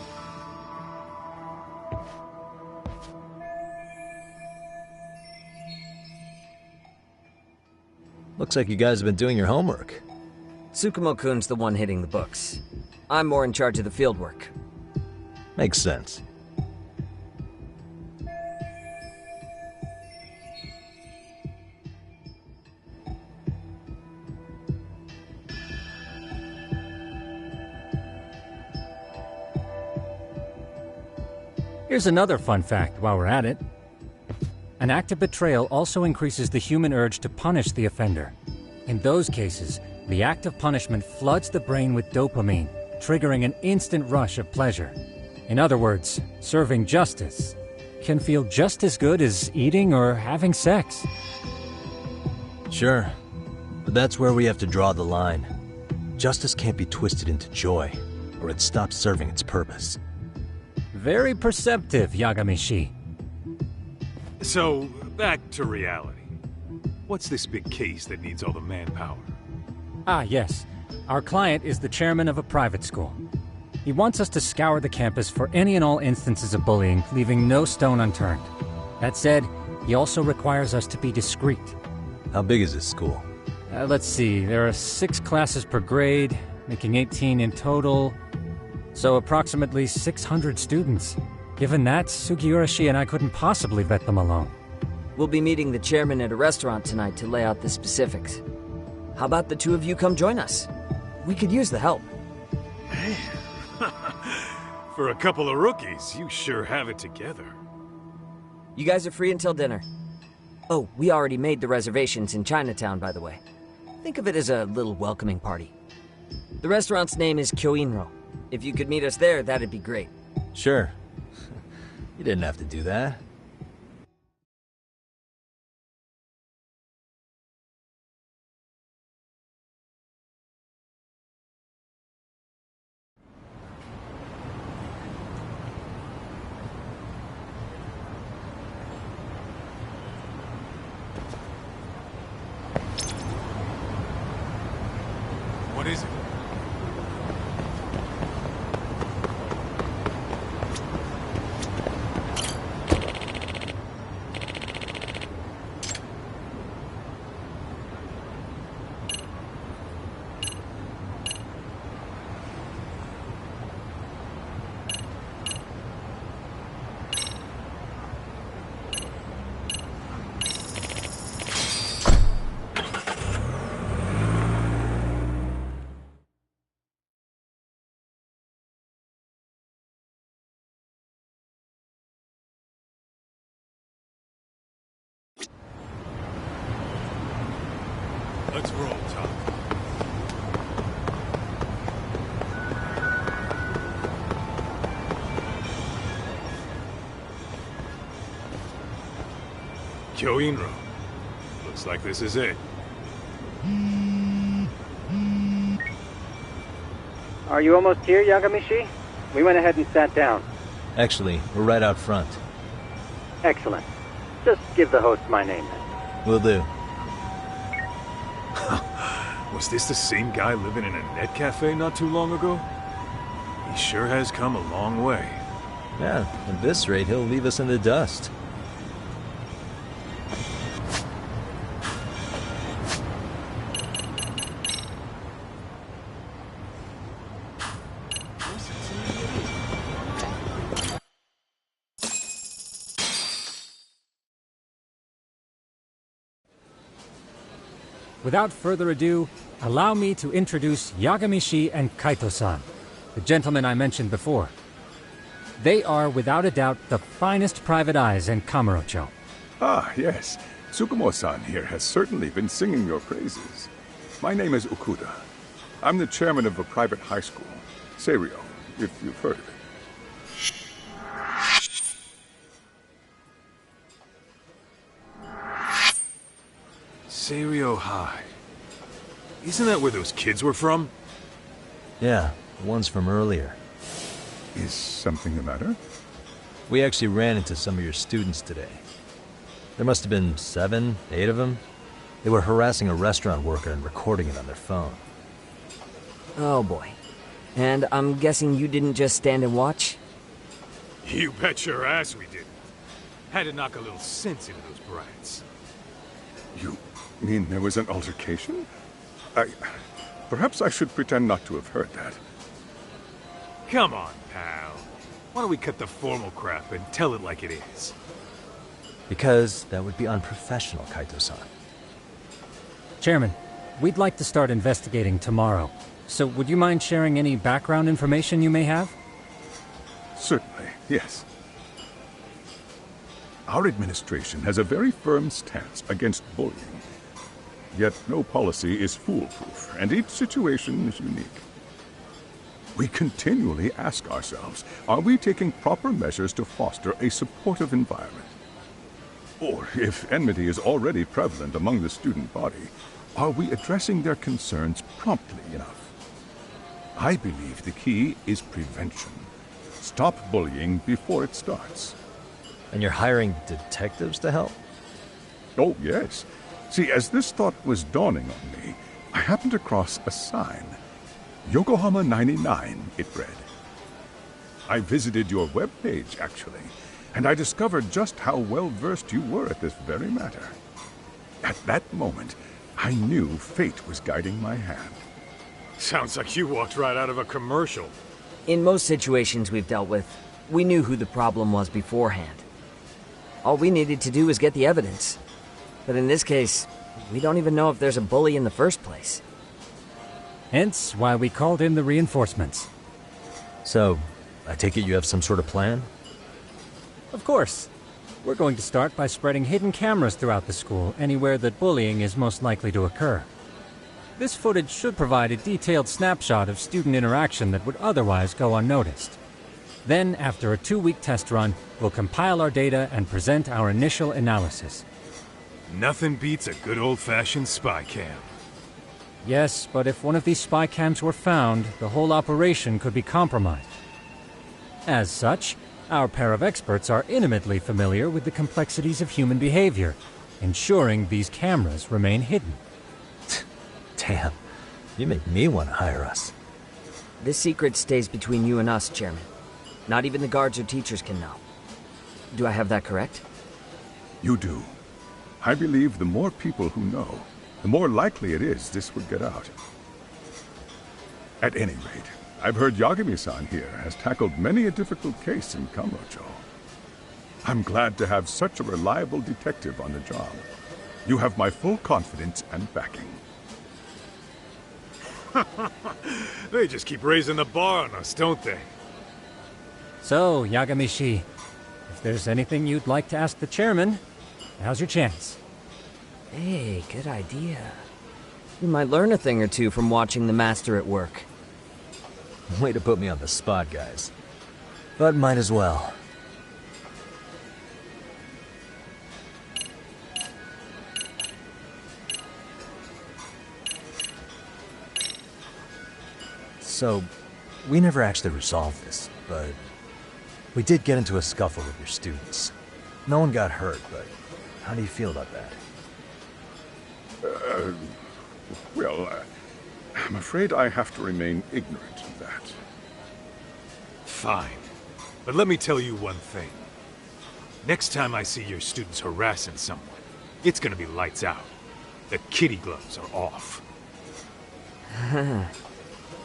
Looks like you guys have been doing your homework. Tsukumo-kun's the one hitting the books. I'm more in charge of the fieldwork. Makes sense. Here's another fun fact while we're at it. An act of betrayal also increases the human urge to punish the offender. In those cases, the act of punishment floods the brain with dopamine, triggering an instant rush of pleasure. In other words, serving justice can feel just as good as eating or having sex. Sure, but that's where we have to draw the line. Justice can't be twisted into joy, or it stops serving its purpose. Very perceptive, Yagami-shi. So, back to reality. What's this big case that needs all the manpower? Ah, yes. Our client is the chairman of a private school. He wants us to scour the campus for any and all instances of bullying, leaving no stone unturned. That said, he also requires us to be discreet. How big is this school? Let's see, there are 6 classes per grade, making 18 in total. So approximately 600 students. Given that, Sugiurashi and I couldn't possibly vet them alone. We'll be meeting the chairman at a restaurant tonight to lay out the specifics. How about the two of you come join us? We could use the help. For a couple of rookies, you sure have it together. You guys are free until dinner. Oh, we already made the reservations in Chinatown, by the way. Think of it as a little welcoming party. The restaurant's name is Kyoinro. If you could meet us there, that'd be great. Sure. You didn't have to do that. What is it? Let's roll, Tom. Kyoinro. Looks like this is it. Are you almost here, Yagamishi? We went ahead and sat down. Actually, we're right out front. Excellent. Just give the host my name then. Will do. Was this the same guy living in a net cafe not too long ago? He sure has come a long way. Yeah, at this rate, he'll leave us in the dust. Without further ado, allow me to introduce Yagamishi and Kaito-san, the gentlemen I mentioned before. They are, without a doubt, the finest private eyes in Kamurocho. Ah, yes. Tsukumo-san here has certainly been singing your praises. My name is Okuda. I'm the chairman of a private high school, Seiryo, if you've heard of it. Seiryo High. Isn't that where those kids were from? Yeah, the ones from earlier. Is something the matter? We actually ran into some of your students today. There must have been 7, 8 of them. They were harassing a restaurant worker and recording it on their phone. Oh boy. And I'm guessing you didn't just stand and watch? You bet your ass we didn't. Had to knock a little sense into those brats. You mean there was an altercation? Perhaps I should pretend not to have heard that. Come on, pal. Why don't we cut the formal crap and tell it like it is? Because that would be unprofessional, Kaito-san. Chairman, we'd like to start investigating tomorrow. So would you mind sharing any background information you may have? Certainly, yes. Our administration has a very firm stance against bullying. Yet no policy is foolproof, and each situation is unique. We continually ask ourselves, are we taking proper measures to foster a supportive environment? Or, if enmity is already prevalent among the student body, are we addressing their concerns promptly enough? I believe the key is prevention. Stop bullying before it starts. And you're hiring detectives to help? Oh, yes. See, as this thought was dawning on me, I happened across a sign. Yokohama 99, it read. I visited your webpage, actually, and I discovered just how well-versed you were at this very matter. At that moment, I knew fate was guiding my hand. Sounds like you walked right out of a commercial. In most situations we've dealt with, we knew who the problem was beforehand. All we needed to do was get the evidence. But in this case, we don't even know if there's a bully in the first place. Hence why we called in the reinforcements. So, I take it you have some sort of plan? Of course. We're going to start by spreading hidden cameras throughout the school, anywhere that bullying is most likely to occur. This footage should provide a detailed snapshot of student interaction that would otherwise go unnoticed. Then, after a 2-week test run, we'll compile our data and present our initial analysis. Nothing beats a good old-fashioned spy cam. Yes, but if one of these spy cams were found, the whole operation could be compromised. As such, our pair of experts are intimately familiar with the complexities of human behavior, ensuring these cameras remain hidden. Damn, you make me want to hire us. This secret stays between you and us, Chairman. Not even the guards or teachers can know. Do I have that correct? You do. I believe the more people who know, the more likely it is this would get out. At any rate, I've heard Yagami-san here has tackled many a difficult case in Kamurocho. I'm glad to have such a reliable detective on the job. You have my full confidence and backing. They just keep raising the bar on us, don't they? So, Yagami-shi, if there's anything you'd like to ask the chairman, now's your chance. Hey, good idea. You might learn a thing or two from watching the master at work. Way to put me on the spot, guys. But might as well. So, we never actually resolved this, but we did get into a scuffle with your students. No one got hurt, but how do you feel about that? I'm afraid I have to remain ignorant of that. Fine. But let me tell you one thing. Next time I see your students harassing someone, it's gonna be lights out. The kitty gloves are off.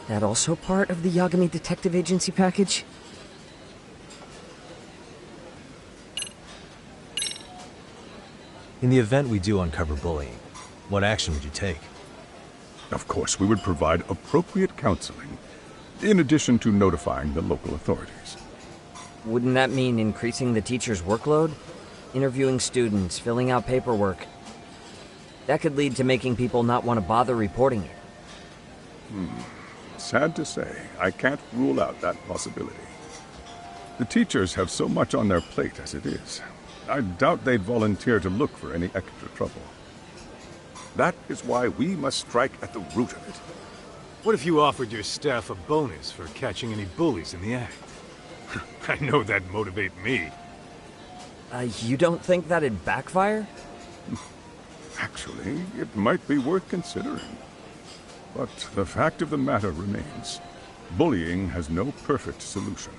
That also part of the Yagami Detective Agency package? In the event we do uncover bullying, what action would you take? Of course, we would provide appropriate counseling, in addition to notifying the local authorities. Wouldn't that mean increasing the teacher's workload? Interviewing students, filling out paperwork. That could lead to making people not want to bother reporting it. Sad to say, I can't rule out that possibility. The teachers have so much on their plate as it is. I doubt they'd volunteer to look for any extra trouble. That is why we must strike at the root of it. What if you offered your staff a bonus for catching any bullies in the act? I know that'd motivate me. You don't think that'd backfire? Actually, it might be worth considering. But the fact of the matter remains, bullying has no perfect solution.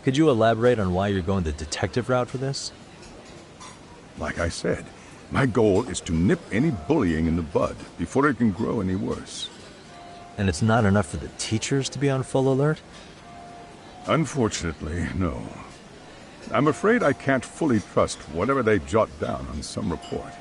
Could you elaborate on why you're going the detective route for this? Like I said, my goal is to nip any bullying in the bud before it can grow any worse. And it's not enough for the teachers to be on full alert? Unfortunately, no. I'm afraid I can't fully trust whatever they jot down on some report.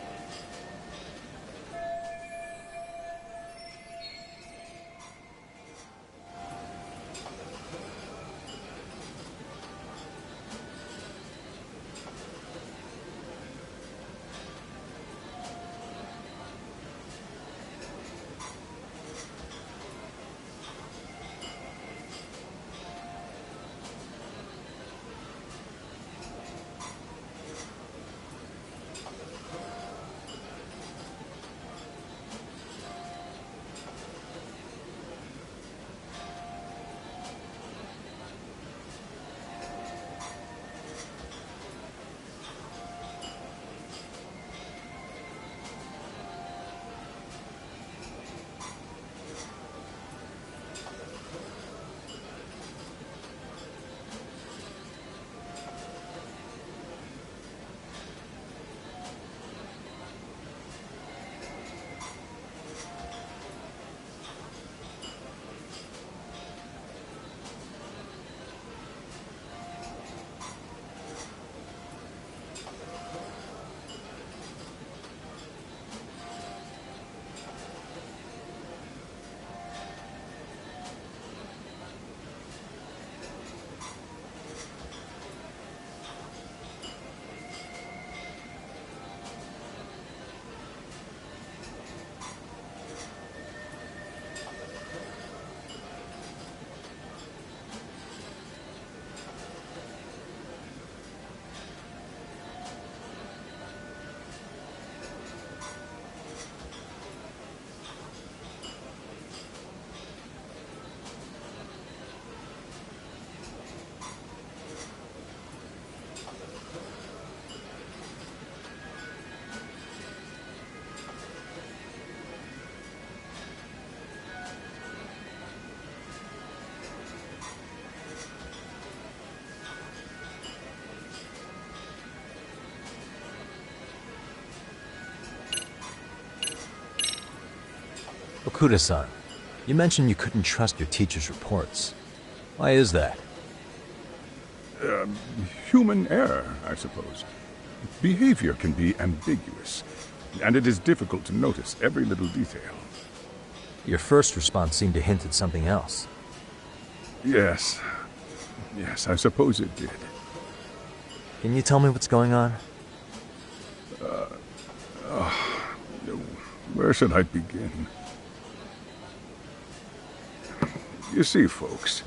Okuda-san, you mentioned you couldn't trust your teacher's reports. Why is that? Human error, I suppose. Behavior can be ambiguous, and it is difficult to notice every little detail. Your first response seemed to hint at something else. Yes. Yes, I suppose it did. Can you tell me what's going on? Where should I begin? You see, folks,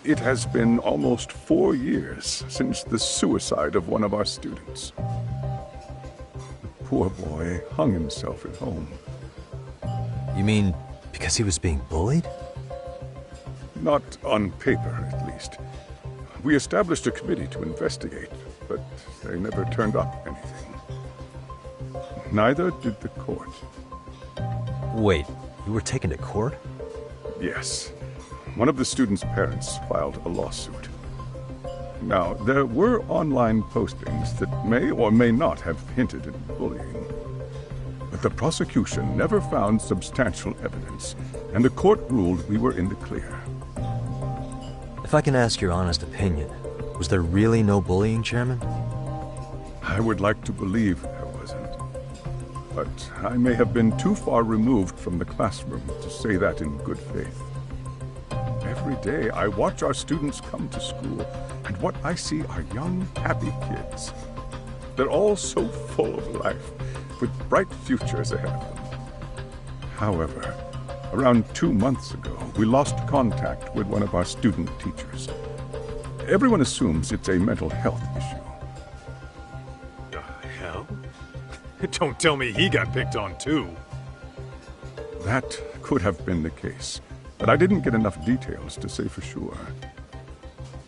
it has been almost 4 years since the suicide of one of our students. The poor boy hung himself at home. You mean because he was being bullied? Not on paper, at least. We established a committee to investigate, but they never turned up anything. Neither did the court. Wait, you were taken to court? Yes. One of the students' parents filed a lawsuit. Now, there were online postings that may or may not have hinted at bullying. But the prosecution never found substantial evidence, and the court ruled we were in the clear. If I can ask your honest opinion, was there really no bullying, Chairman? I would like to believe there wasn't. But I may have been too far removed from the classroom to say that in good faith. Every day I watch our students come to school, and what I see are young, happy kids. They're all so full of life, with bright futures ahead of them. However, around 2 months ago, we lost contact with one of our student teachers. Everyone assumes it's a mental health issue. The hell? Don't tell me he got picked on too. That could have been the case, but I didn't get enough details to say for sure.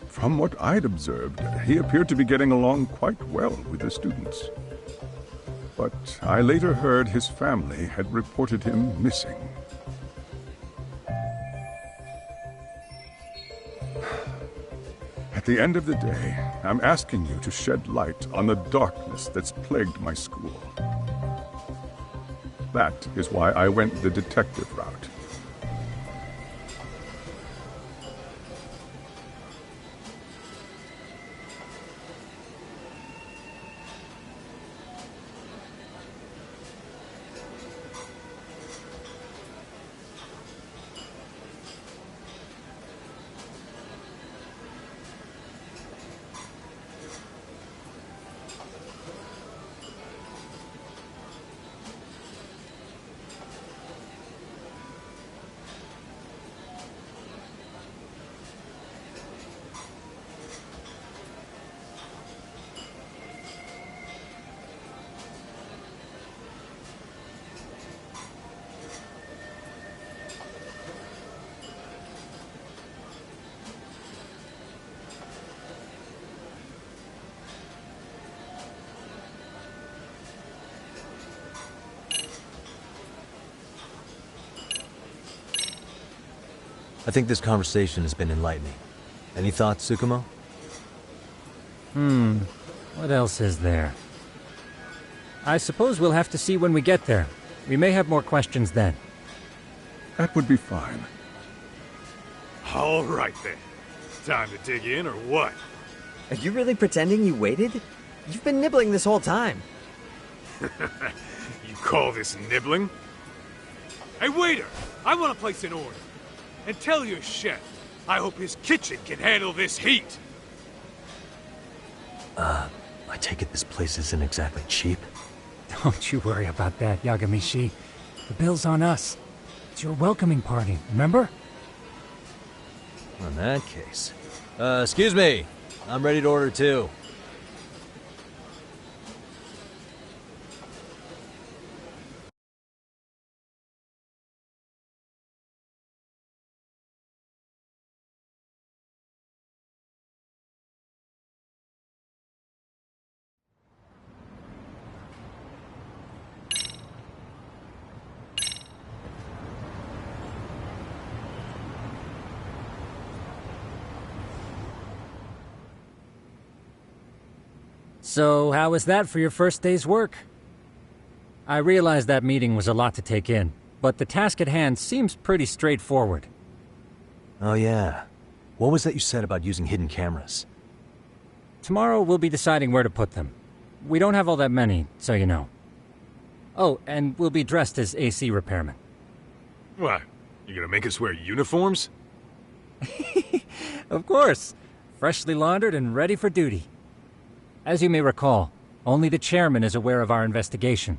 From what I'd observed, he appeared to be getting along quite well with the students. But I later heard his family had reported him missing. At the end of the day, I'm asking you to shed light on the darkness that's plagued my school. That is why I went the detective route. I think this conversation has been enlightening. Any thoughts, Tsukumo? What else is there? I suppose we'll have to see when we get there. We may have more questions then. That would be fine. All right then. Time to dig in or what? Are you really pretending you waited? You've been nibbling this whole time. You call this nibbling? Hey waiter, I want to place an order. And tell your chef, I hope his kitchen can handle this heat. I take it this place isn't exactly cheap? Don't you worry about that, Yagami-shi. The bill's on us. It's your welcoming party, remember? In that case... excuse me. I'm ready to order too. So, how was that for your first day's work? I realize that meeting was a lot to take in, but the task at hand seems pretty straightforward. Oh yeah. What was that you said about using hidden cameras? Tomorrow we'll be deciding where to put them. We don't have all that many, so you know. Oh, and we'll be dressed as AC repairmen. What? You gonna make us wear uniforms? Of course. Freshly laundered and ready for duty. As you may recall, only the chairman is aware of our investigation.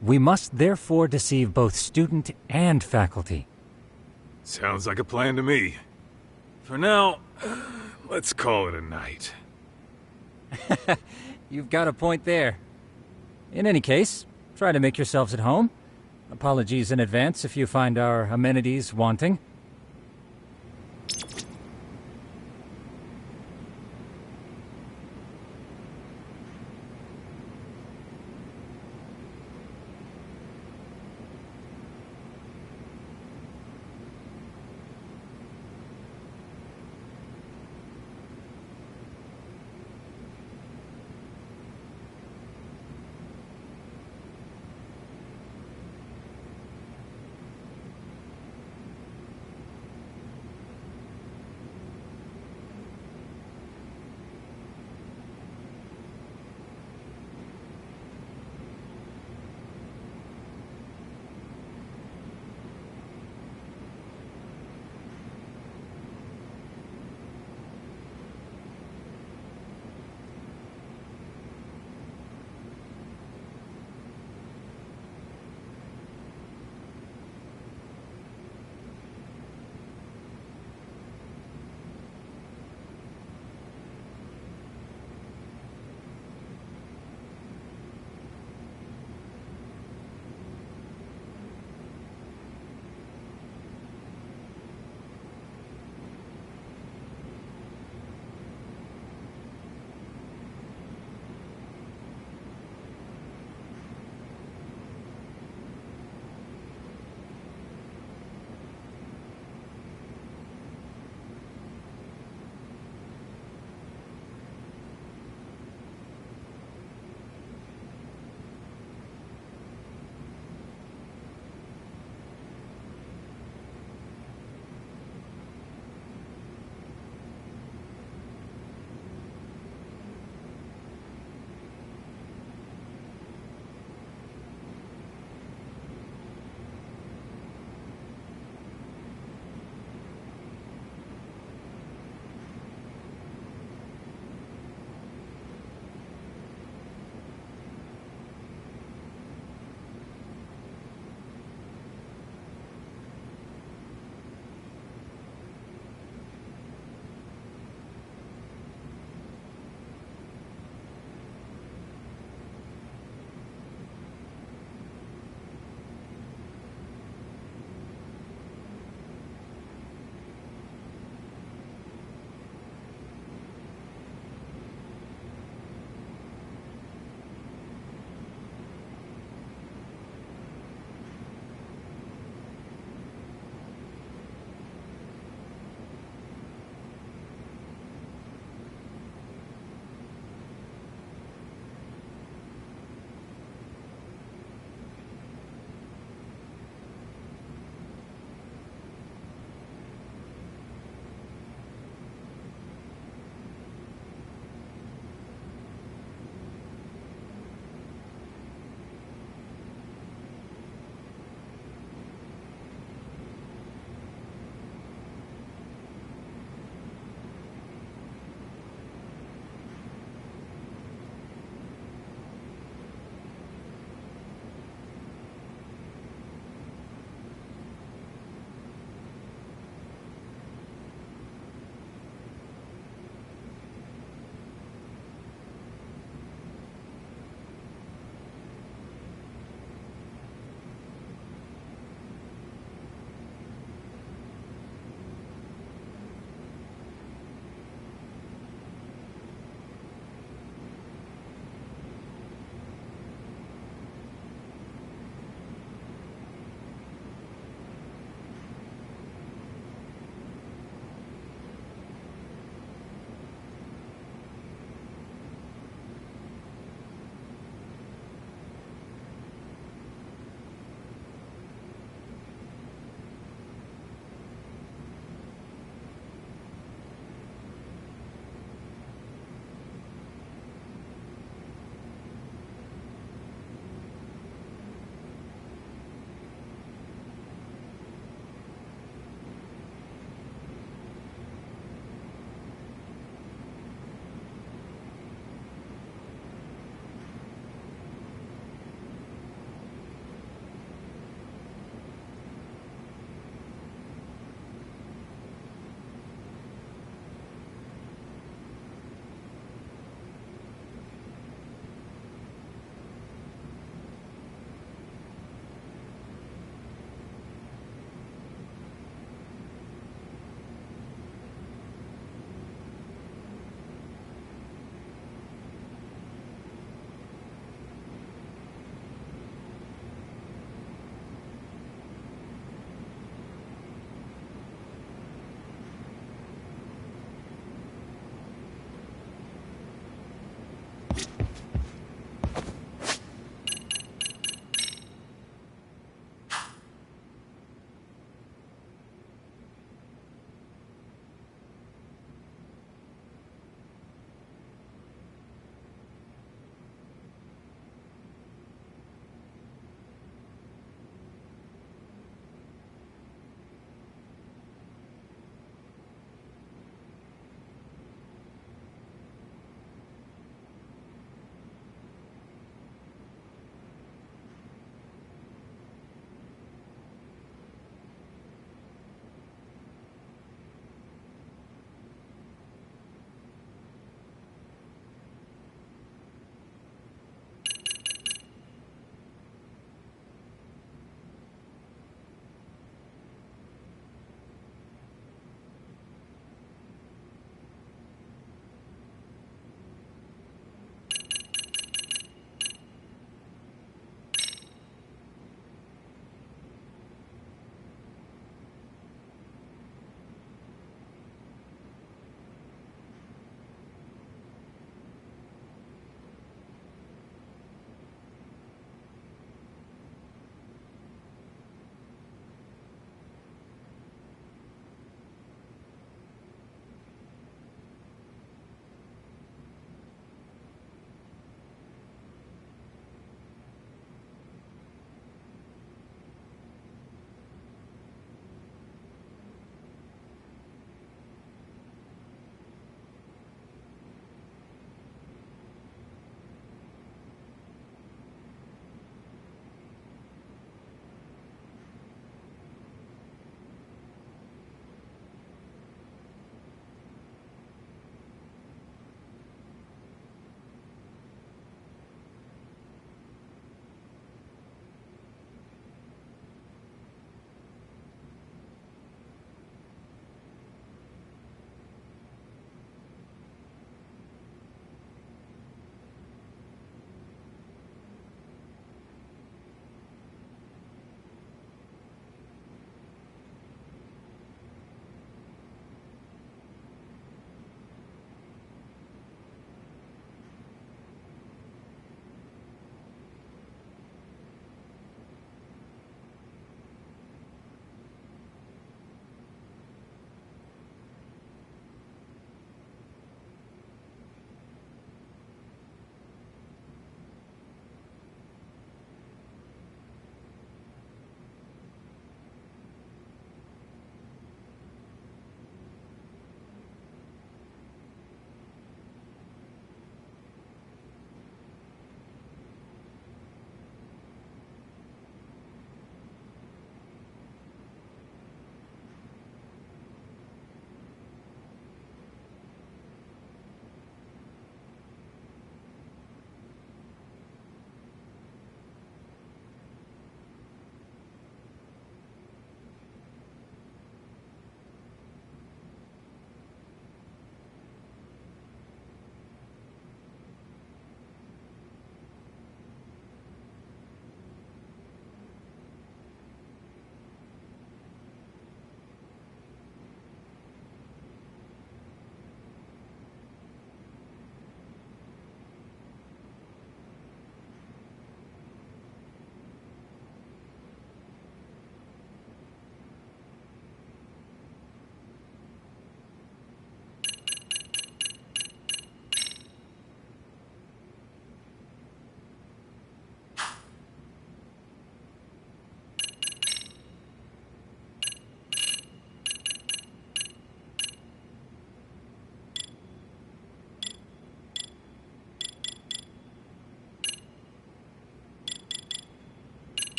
We must therefore deceive both student and faculty. Sounds like a plan to me. For now, let's call it a night. You've got a point there. In any case, try to make yourselves at home. Apologies in advance if you find our amenities wanting.